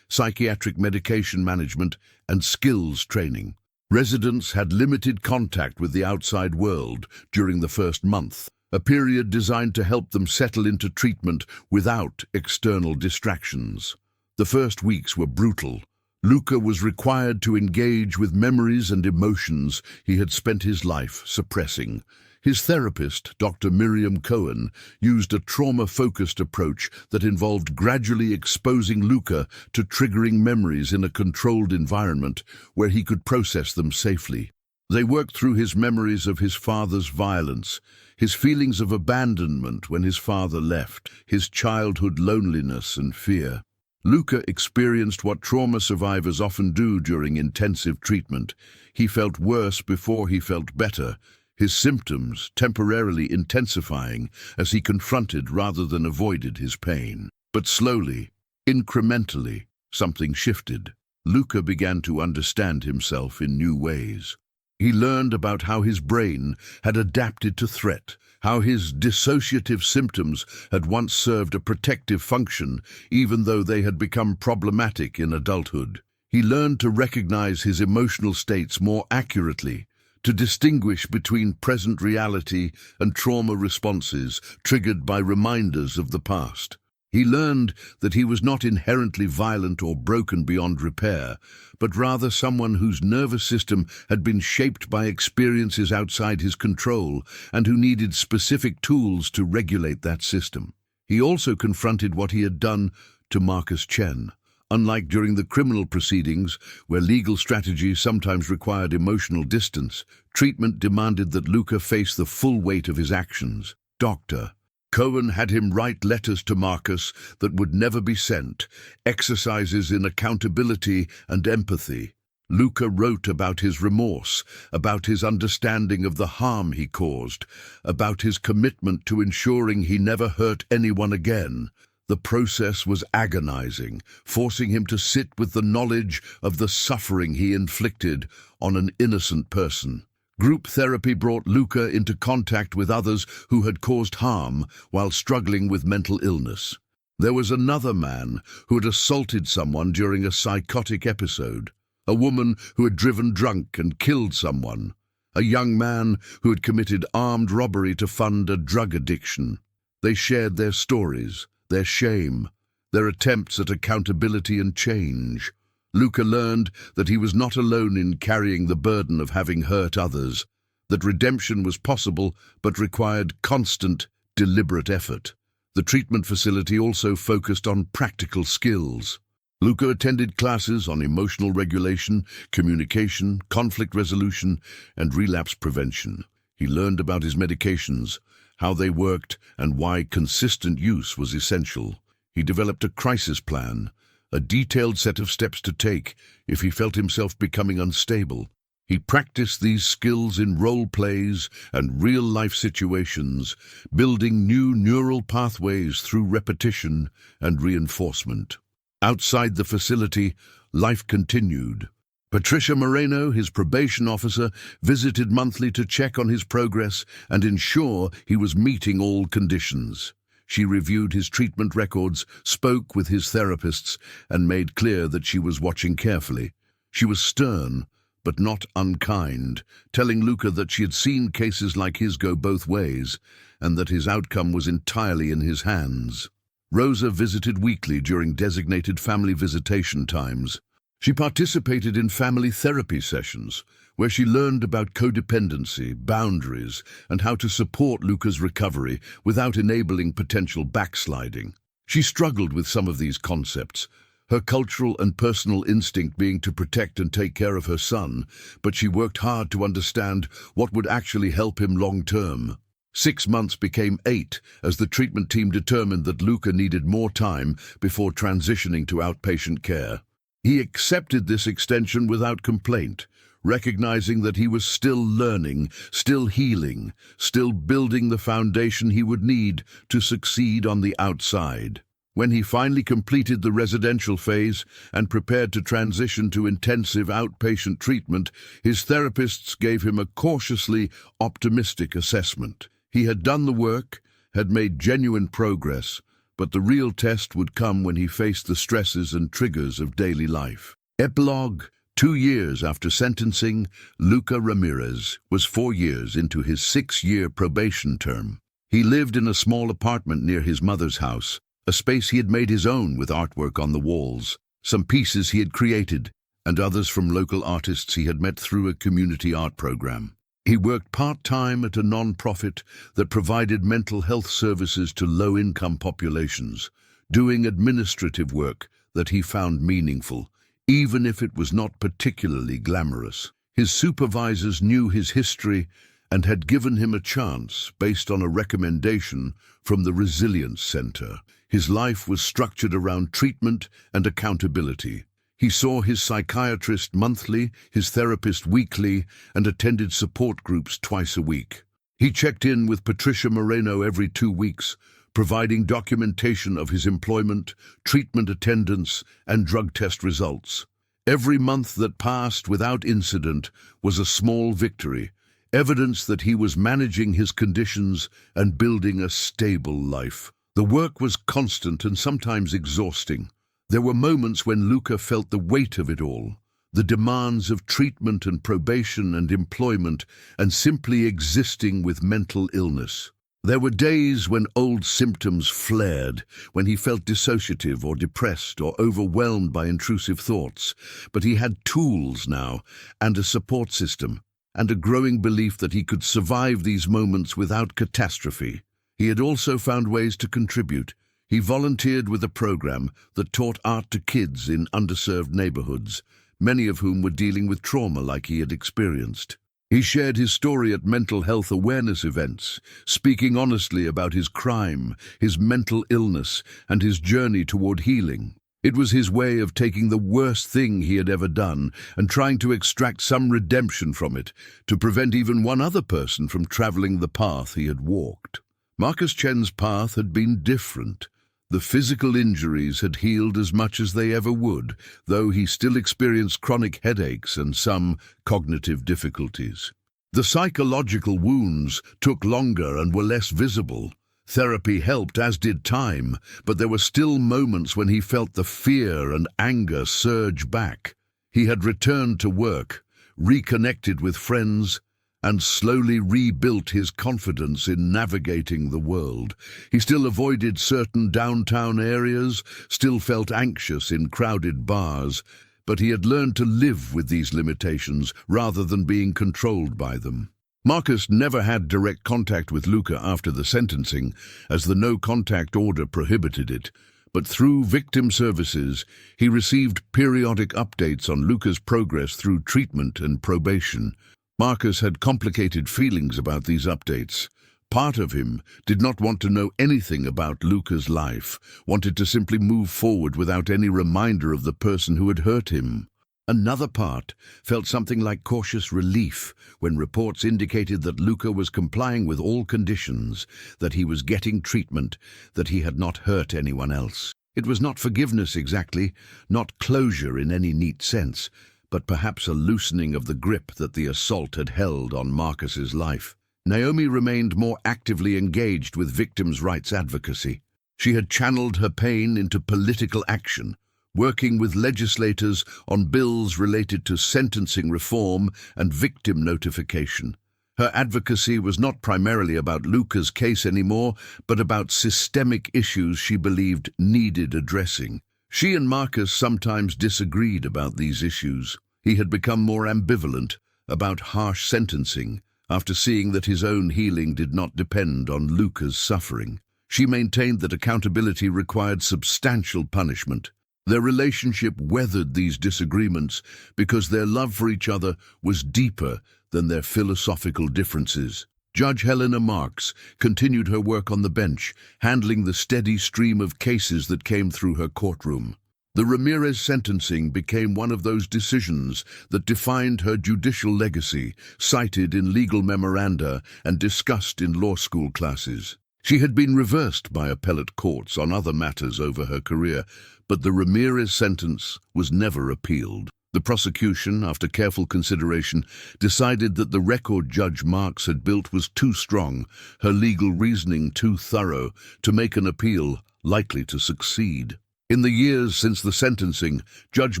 psychiatric medication management, and skills training. Residents had limited contact with the outside world during the first month, a period designed to help them settle into treatment without external distractions. The first weeks were brutal. Luca was required to engage with memories and emotions he had spent his life suppressing. His therapist, Dr. Miriam Cohen, used a trauma-focused approach that involved gradually exposing Luca to triggering memories in a controlled environment where he could process them safely. They worked through his memories of his father's violence, his feelings of abandonment when his father left, his childhood loneliness and fear. Luca experienced what trauma survivors often do during intensive treatment. He felt worse before he felt better, his symptoms temporarily intensifying as he confronted rather than avoided his pain. But slowly, incrementally, something shifted. Luca began to understand himself in new ways. He learned about how his brain had adapted to threat, how his dissociative symptoms had once served a protective function, even though they had become problematic in adulthood. He learned to recognize his emotional states more accurately, to distinguish between present reality and trauma responses triggered by reminders of the past. He learned that he was not inherently violent or broken beyond repair, but rather someone whose nervous system had been shaped by experiences outside his control and who needed specific tools to regulate that system. He also confronted what he had done to Marcus Chen. Unlike during the criminal proceedings, where legal strategy sometimes required emotional distance, treatment demanded that Luca face the full weight of his actions. Dr. Cohen had him write letters to Marcus that would never be sent, exercises in accountability and empathy. Luca wrote about his remorse, about his understanding of the harm he caused, about his commitment to ensuring he never hurt anyone again. The process was agonizing, forcing him to sit with the knowledge of the suffering he inflicted on an innocent person. Group therapy brought Luca into contact with others who had caused harm while struggling with mental illness. There was another man who had assaulted someone during a psychotic episode, a woman who had driven drunk and killed someone, a young man who had committed armed robbery to fund a drug addiction. They shared their stories, their shame, their attempts at accountability and change. Luca learned that he was not alone in carrying the burden of having hurt others, that redemption was possible but required constant, deliberate effort. The treatment facility also focused on practical skills. Luca attended classes on emotional regulation, communication, conflict resolution, and relapse prevention. He learned about his medications, how they worked, and why consistent use was essential. He developed a crisis plan, a detailed set of steps to take if he felt himself becoming unstable. He practiced these skills in role plays and real-life situations, building new neural pathways through repetition and reinforcement. Outside the facility, life continued. Patricia Moreno, his probation officer, visited monthly to check on his progress and ensure he was meeting all conditions. She reviewed his treatment records, spoke with his therapists, and made clear that she was watching carefully. She was stern, but not unkind, telling Luca that she had seen cases like his go both ways, and that his outcome was entirely in his hands. Rosa visited weekly during designated family visitation times. She participated in family therapy sessions, where she learned about codependency, boundaries, and how to support Luca's recovery without enabling potential backsliding. She struggled with some of these concepts, her cultural and personal instinct being to protect and take care of her son, but she worked hard to understand what would actually help him long-term. 6 months became 8 as the treatment team determined that Luca needed more time before transitioning to outpatient care. He accepted this extension without complaint, recognizing that he was still learning, still healing, still building the foundation he would need to succeed on the outside. When he finally completed the residential phase and prepared to transition to intensive outpatient treatment, his therapists gave him a cautiously optimistic assessment. He had done the work, had made genuine progress, but the real test would come when he faced the stresses and triggers of daily life. Epilogue: 2 years after sentencing, Luca Ramirez was 4 years into his 6-year probation term. He lived in a small apartment near his mother's house, a space he had made his own with artwork on the walls, some pieces he had created, and others from local artists he had met through a community art program. He worked part-time at a non-profit that provided mental health services to low-income populations, doing administrative work that he found meaningful, even if it was not particularly glamorous. His supervisors knew his history and had given him a chance based on a recommendation from the Resilience Center. His life was structured around treatment and accountability. He saw his psychiatrist monthly, his therapist weekly, and attended support groups twice a week. He checked in with Patricia Moreno every 2 weeks, providing documentation of his employment, treatment attendance, and drug test results. Every month that passed without incident was a small victory, evidence that he was managing his conditions and building a stable life. The work was constant and sometimes exhausting. There were moments when Luca felt the weight of it all, the demands of treatment and probation and employment, and simply existing with mental illness. There were days when old symptoms flared, when he felt dissociative or depressed or overwhelmed by intrusive thoughts. But he had tools now, and a support system, and a growing belief that he could survive these moments without catastrophe. He had also found ways to contribute. He volunteered with a program that taught art to kids in underserved neighborhoods, many of whom were dealing with trauma like he had experienced. He shared his story at mental health awareness events, speaking honestly about his crime, his mental illness, and his journey toward healing. It was his way of taking the worst thing he had ever done and trying to extract some redemption from it, to prevent even one other person from traveling the path he had walked. Marcus Chen's path had been different. The physical injuries had healed as much as they ever would, though he still experienced chronic headaches and some cognitive difficulties. The psychological wounds took longer and were less visible. Therapy helped, as did time, but there were still moments when he felt the fear and anger surge back. He had returned to work, reconnected with friends, and slowly rebuilt his confidence in navigating the world. He still avoided certain downtown areas, still felt anxious in crowded bars, but he had learned to live with these limitations rather than being controlled by them. Marcus never had direct contact with Luca after the sentencing, as the no-contact order prohibited it, But through victim services, he received periodic updates on Luca's progress through treatment and probation. Marcus had complicated feelings about these updates. Part of him did not want to know anything about Luca's life, wanted to simply move forward without any reminder of the person who had hurt him. Another part felt something like cautious relief when reports indicated that Luca was complying with all conditions, that he was getting treatment, that he had not hurt anyone else. It was not forgiveness exactly, not closure in any neat sense, but perhaps a loosening of the grip that the assault had held on Marcus's life. Naomi remained more actively engaged with victims' rights advocacy. She had channeled her pain into political action, working with legislators on bills related to sentencing reform and victim notification. Her advocacy was not primarily about Luca's case anymore, but about systemic issues she believed needed addressing. She and Marcus sometimes disagreed about these issues. He had become more ambivalent about harsh sentencing after seeing that his own healing did not depend on Luca's suffering. She maintained that accountability required substantial punishment. Their relationship weathered these disagreements because their love for each other was deeper than their philosophical differences. Judge Helena Marks continued her work on the bench, handling the steady stream of cases that came through her courtroom. The Ramirez sentencing became one of those decisions that defined her judicial legacy, cited in legal memoranda and discussed in law school classes. She had been reversed by appellate courts on other matters over her career, but the Ramirez sentence was never appealed. The prosecution, after careful consideration, decided that the record Judge Marks had built was too strong, her legal reasoning too thorough, to make an appeal likely to succeed. In the years since the sentencing, Judge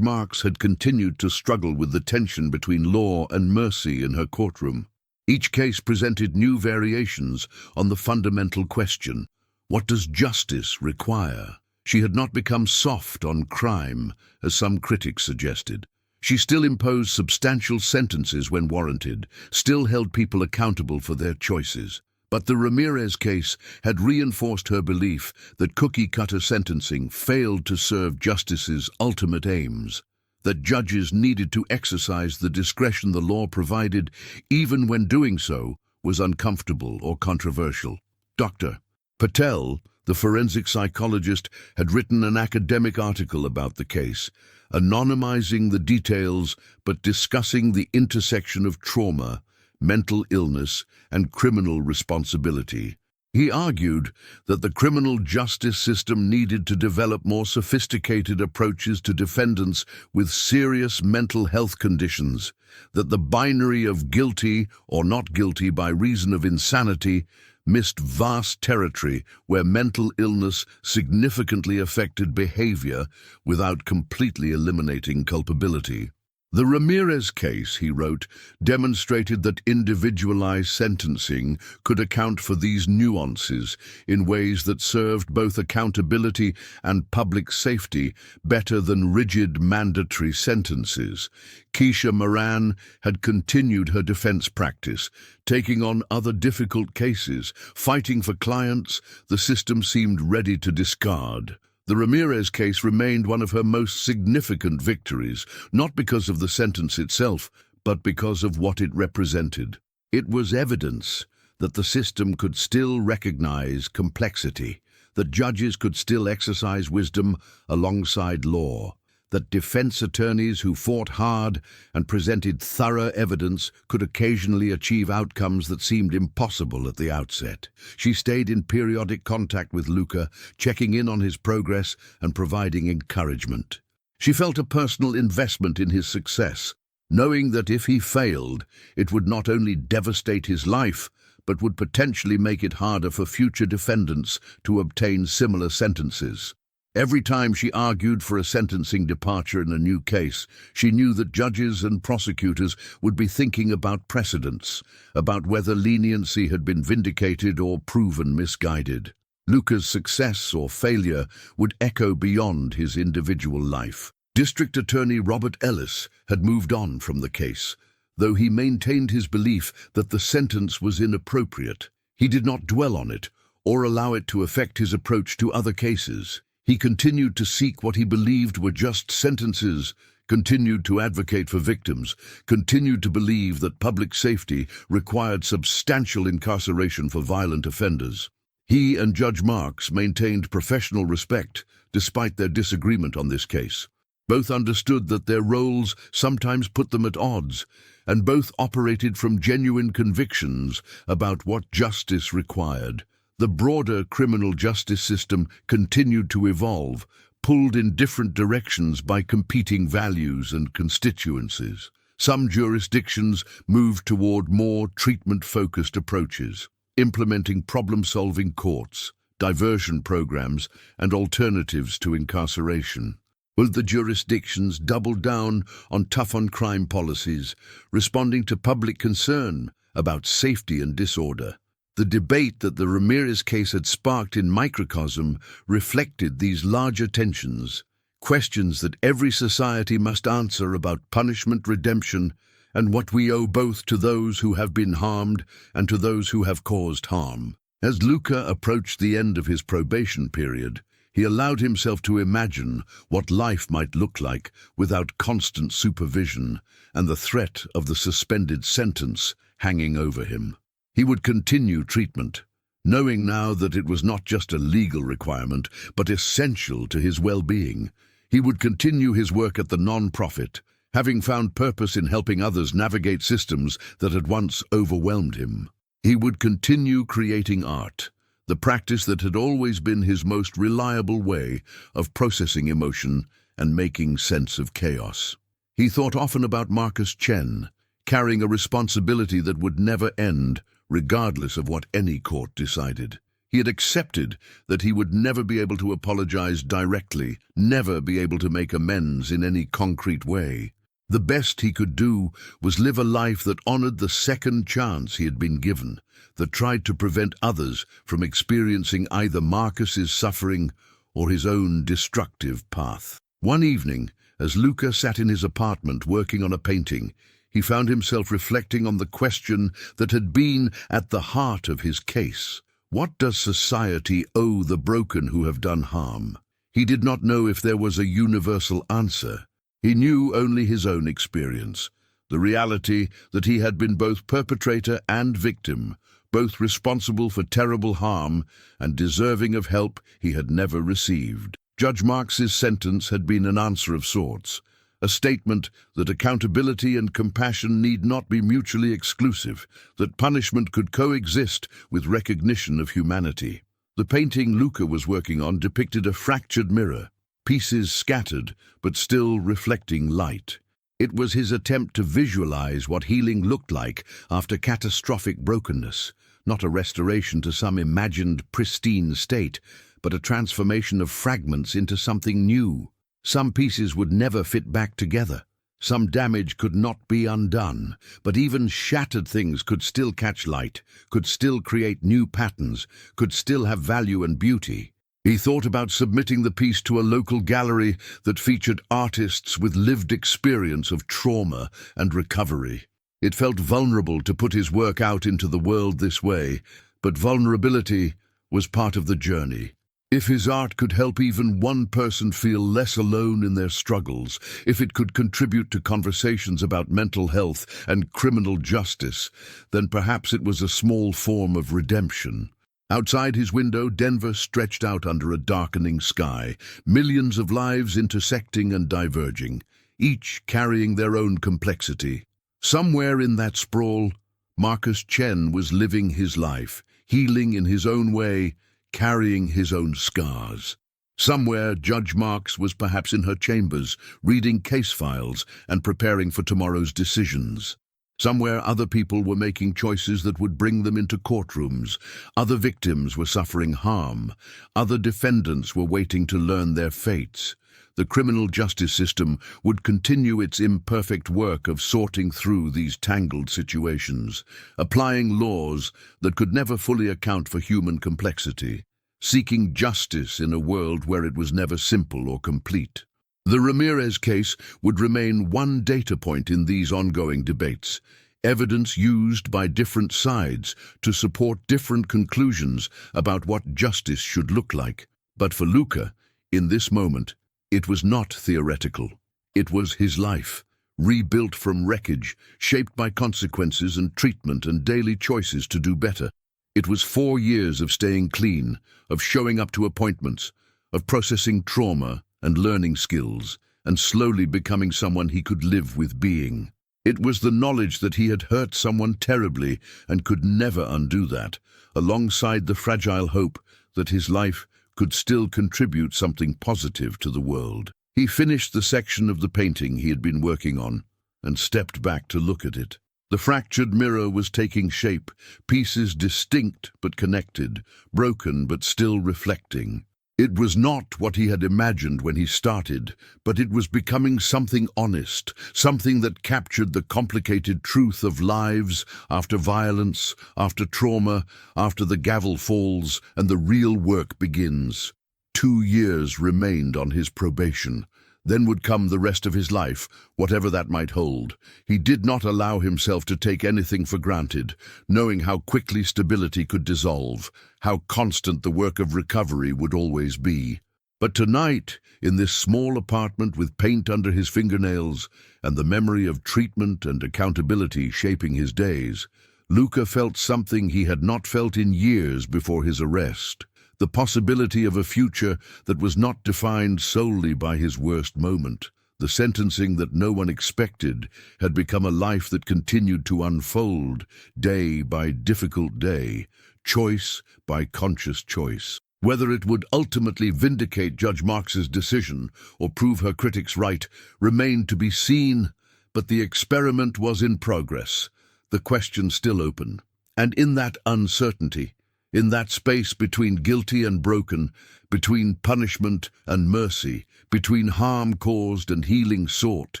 Marks had continued to struggle with the tension between law and mercy in her courtroom. Each case presented new variations on the fundamental question, what does justice require? She had not become soft on crime, as some critics suggested. She still imposed substantial sentences when warranted, still held people accountable for their choices. But the Ramirez case had reinforced her belief that cookie-cutter sentencing failed to serve justice's ultimate aims, that judges needed to exercise the discretion the law provided, even when doing so was uncomfortable or controversial. Dr. Patel, the forensic psychologist, had written an academic article about the case, anonymizing the details but discussing the intersection of trauma, mental illness, and criminal responsibility. He argued that the criminal justice system needed to develop more sophisticated approaches to defendants with serious mental health conditions, that the binary of guilty or not guilty by reason of insanity missed vast territory where mental illness significantly affected behavior without completely eliminating culpability. The Ramirez case, he wrote, demonstrated that individualized sentencing could account for these nuances in ways that served both accountability and public safety better than rigid mandatory sentences. Keisha Moran had continued her defense practice, taking on other difficult cases, fighting for clients the system seemed ready to discard. The Ramirez case remained one of her most significant victories, not because of the sentence itself, but because of what it represented. It was evidence that the system could still recognize complexity, that judges could still exercise wisdom alongside law, that defense attorneys who fought hard and presented thorough evidence could occasionally achieve outcomes that seemed impossible at the outset. She stayed in periodic contact with Luca, checking in on his progress and providing encouragement. She felt a personal investment in his success, knowing that if he failed, it would not only devastate his life, but would potentially make it harder for future defendants to obtain similar sentences. Every time she argued for a sentencing departure in a new case, she knew that judges and prosecutors would be thinking about precedents, about whether leniency had been vindicated or proven misguided. Luca's success or failure would echo beyond his individual life. District Attorney Robert Ellis had moved on from the case, though he maintained his belief that the sentence was inappropriate. He did not dwell on it or allow it to affect his approach to other cases. He continued to seek what he believed were just sentences, continued to advocate for victims, continued to believe that public safety required substantial incarceration for violent offenders. He and Judge Marks maintained professional respect despite their disagreement on this case. Both understood that their roles sometimes put them at odds, and both operated from genuine convictions about what justice required. The broader criminal justice system continued to evolve, pulled in different directions by competing values and constituencies. Some jurisdictions moved toward more treatment-focused approaches, implementing problem-solving courts, diversion programs, and alternatives to incarceration. Other jurisdictions doubled down on tough-on-crime policies, responding to public concern about safety and disorder. The debate that the Ramirez case had sparked in microcosm reflected these larger tensions, questions that every society must answer about punishment, redemption, and what we owe both to those who have been harmed and to those who have caused harm. As Luca approached the end of his probation period, he allowed himself to imagine what life might look like without constant supervision and the threat of the suspended sentence hanging over him. He would continue treatment, knowing now that it was not just a legal requirement, but essential to his well-being. He would continue his work at the non-profit, having found purpose in helping others navigate systems that had once overwhelmed him. He would continue creating art, the practice that had always been his most reliable way of processing emotion and making sense of chaos. He thought often about Marcus Chen, carrying a responsibility that would never end, regardless of what any court decided. He had accepted that he would never be able to apologize directly, never be able to make amends in any concrete way. The best he could do was live a life that honored the second chance he had been given, that tried to prevent others from experiencing either Marcus's suffering or his own destructive path. One evening, as Luca sat in his apartment working on a painting, he found himself reflecting on the question that had been at the heart of his case. What does society owe the broken who have done harm? He did not know if there was a universal answer. He knew only his own experience, the reality that he had been both perpetrator and victim, both responsible for terrible harm and deserving of help he had never received. Judge Marks's sentence had been an answer of sorts, a statement that accountability and compassion need not be mutually exclusive, that punishment could coexist with recognition of humanity. The painting Luca was working on depicted a fractured mirror, pieces scattered but still reflecting light. It was his attempt to visualize what healing looked like after catastrophic brokenness, not a restoration to some imagined pristine state, but a transformation of fragments into something new. Some pieces would never fit back together. Some damage could not be undone, but even shattered things could still catch light, could still create new patterns, could still have value and beauty. He thought about submitting the piece to a local gallery that featured artists with lived experience of trauma and recovery. It felt vulnerable to put his work out into the world this way, but vulnerability was part of the journey. If his art could help even one person feel less alone in their struggles, if it could contribute to conversations about mental health and criminal justice, then perhaps it was a small form of redemption. Outside his window, Denver stretched out under a darkening sky, millions of lives intersecting and diverging, each carrying their own complexity. Somewhere in that sprawl, Marcus Chen was living his life, healing in his own way, carrying his own scars. Somewhere, Judge Marks was perhaps in her chambers, reading case files and preparing for tomorrow's decisions. Somewhere, other people were making choices that would bring them into courtrooms. Other victims were suffering harm. Other defendants were waiting to learn their fates. The criminal justice system would continue its imperfect work of sorting through these tangled situations, applying laws that could never fully account for human complexity, seeking justice in a world where it was never simple or complete. The Ramirez case would remain one data point in these ongoing debates, evidence used by different sides to support different conclusions about what justice should look like. But for Luca, In this moment, it was not theoretical. It was his life, rebuilt from wreckage, shaped by consequences and treatment and daily choices to do better. It was 4 years of staying clean, of showing up to appointments, of processing trauma and learning skills, and slowly becoming someone he could live with being. It was the knowledge that he had hurt someone terribly and could never undo that, alongside the fragile hope that his life could still contribute something positive to the world. He finished the section of the painting he had been working on and stepped back to look at it. The fractured mirror was taking shape, pieces distinct but connected, broken but still reflecting. It was not what he had imagined when he started, but it was becoming something honest, something that captured the complicated truth of lives after violence, after trauma, after the gavel falls and the real work begins. 2 years remained on his probation. Then would come the rest of his life, whatever that might hold. He did not allow himself to take anything for granted, knowing how quickly stability could dissolve, how constant the work of recovery would always be. But tonight, in this small apartment with paint under his fingernails and the memory of treatment and accountability shaping his days, Luca felt something he had not felt in years before his arrest. The possibility of a future that was not defined solely by his worst moment. The sentencing that no one expected had become a life that continued to unfold, day by difficult day, choice by conscious choice. Whether it would ultimately vindicate Judge Marks's decision or prove her critics right remained to be seen, but the experiment was in progress, the question still open. And in that uncertainty, in that space between guilty and broken, between punishment and mercy, between harm caused and healing sought,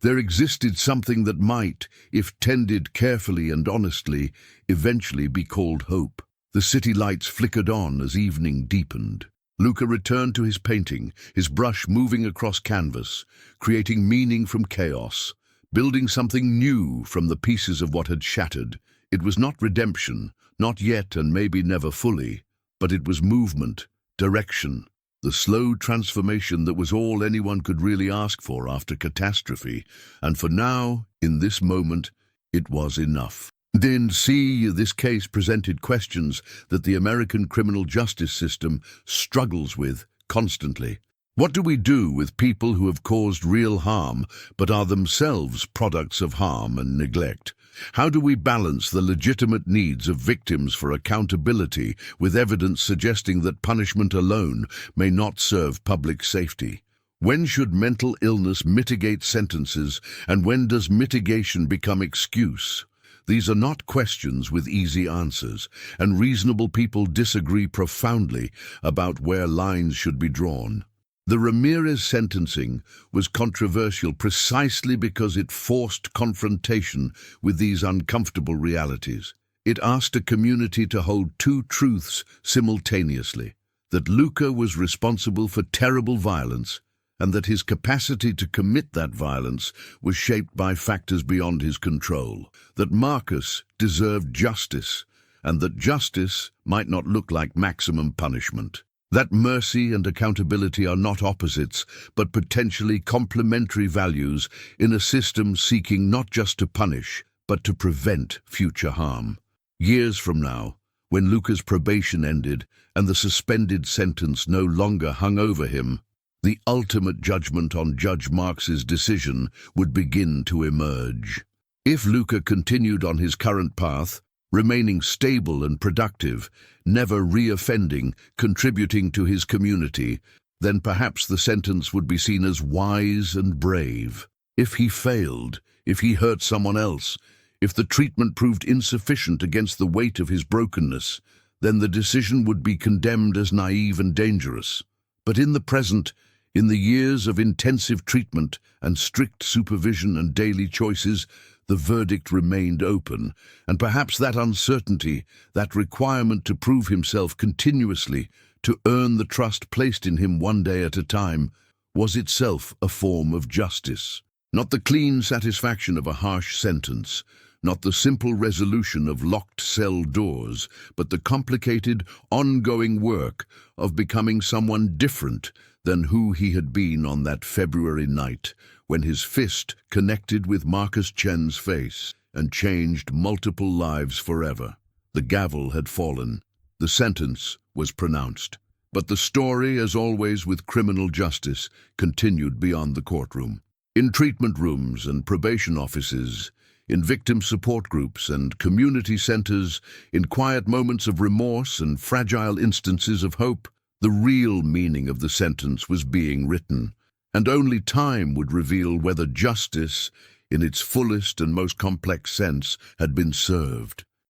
there existed something that might, if tended carefully and honestly, eventually be called hope. The city lights flickered on as evening deepened. Luca returned to his painting, his brush moving across canvas, creating meaning from chaos, building something new from the pieces of what had shattered. It was not redemption, not yet and maybe never fully, but it was movement, direction, the slow transformation that was all anyone could really ask for after catastrophe, and for now, in this moment, it was enough. Then, this case presented questions that the American criminal justice system struggles with constantly. What do we do with people who have caused real harm but are themselves products of harm and neglect? How do we balance the legitimate needs of victims for accountability with evidence suggesting that punishment alone may not serve public safety? When should mental illness mitigate sentences, and when does mitigation become excuse? These are not questions with easy answers, and reasonable people disagree profoundly about where lines should be drawn. The Ramirez sentencing was controversial precisely because it forced confrontation with these uncomfortable realities. It asked a community to hold two truths simultaneously: that Luca was responsible for terrible violence, and that his capacity to commit that violence was shaped by factors beyond his control, that Marcus deserved justice, and that justice might not look like maximum punishment. That mercy and accountability are not opposites, but potentially complementary values in a system seeking not just to punish, but to prevent future harm. Years from now, when Luca's probation ended and the suspended sentence no longer hung over him, the ultimate judgment on Judge Marks's decision would begin to emerge. If Luca continued on his current path, remaining stable and productive, never re-offending, contributing to his community, then perhaps the sentence would be seen as wise and brave. If he failed, if he hurt someone else, if the treatment proved insufficient against the weight of his brokenness, then the decision would be condemned as naive and dangerous. But in the present, in the years of intensive treatment and strict supervision and daily choices, the verdict remained open, and perhaps that uncertainty, that requirement to prove himself continuously, to earn the trust placed in him one day at a time, was itself a form of justice. Not the clean satisfaction of a harsh sentence, not the simple resolution of locked cell doors, but the complicated, ongoing work of becoming someone different, than who he had been on that February night when his fist connected with Marcus Chen's face and changed multiple lives forever. The gavel had fallen. The sentence was pronounced. But the story, as always with criminal justice, continued beyond the courtroom. In treatment rooms and probation offices, in victim support groups and community centers, in quiet moments of remorse and fragile instances of hope, the real meaning of the sentence was being written, and only time would reveal whether justice, in its fullest and most complex sense, had been served.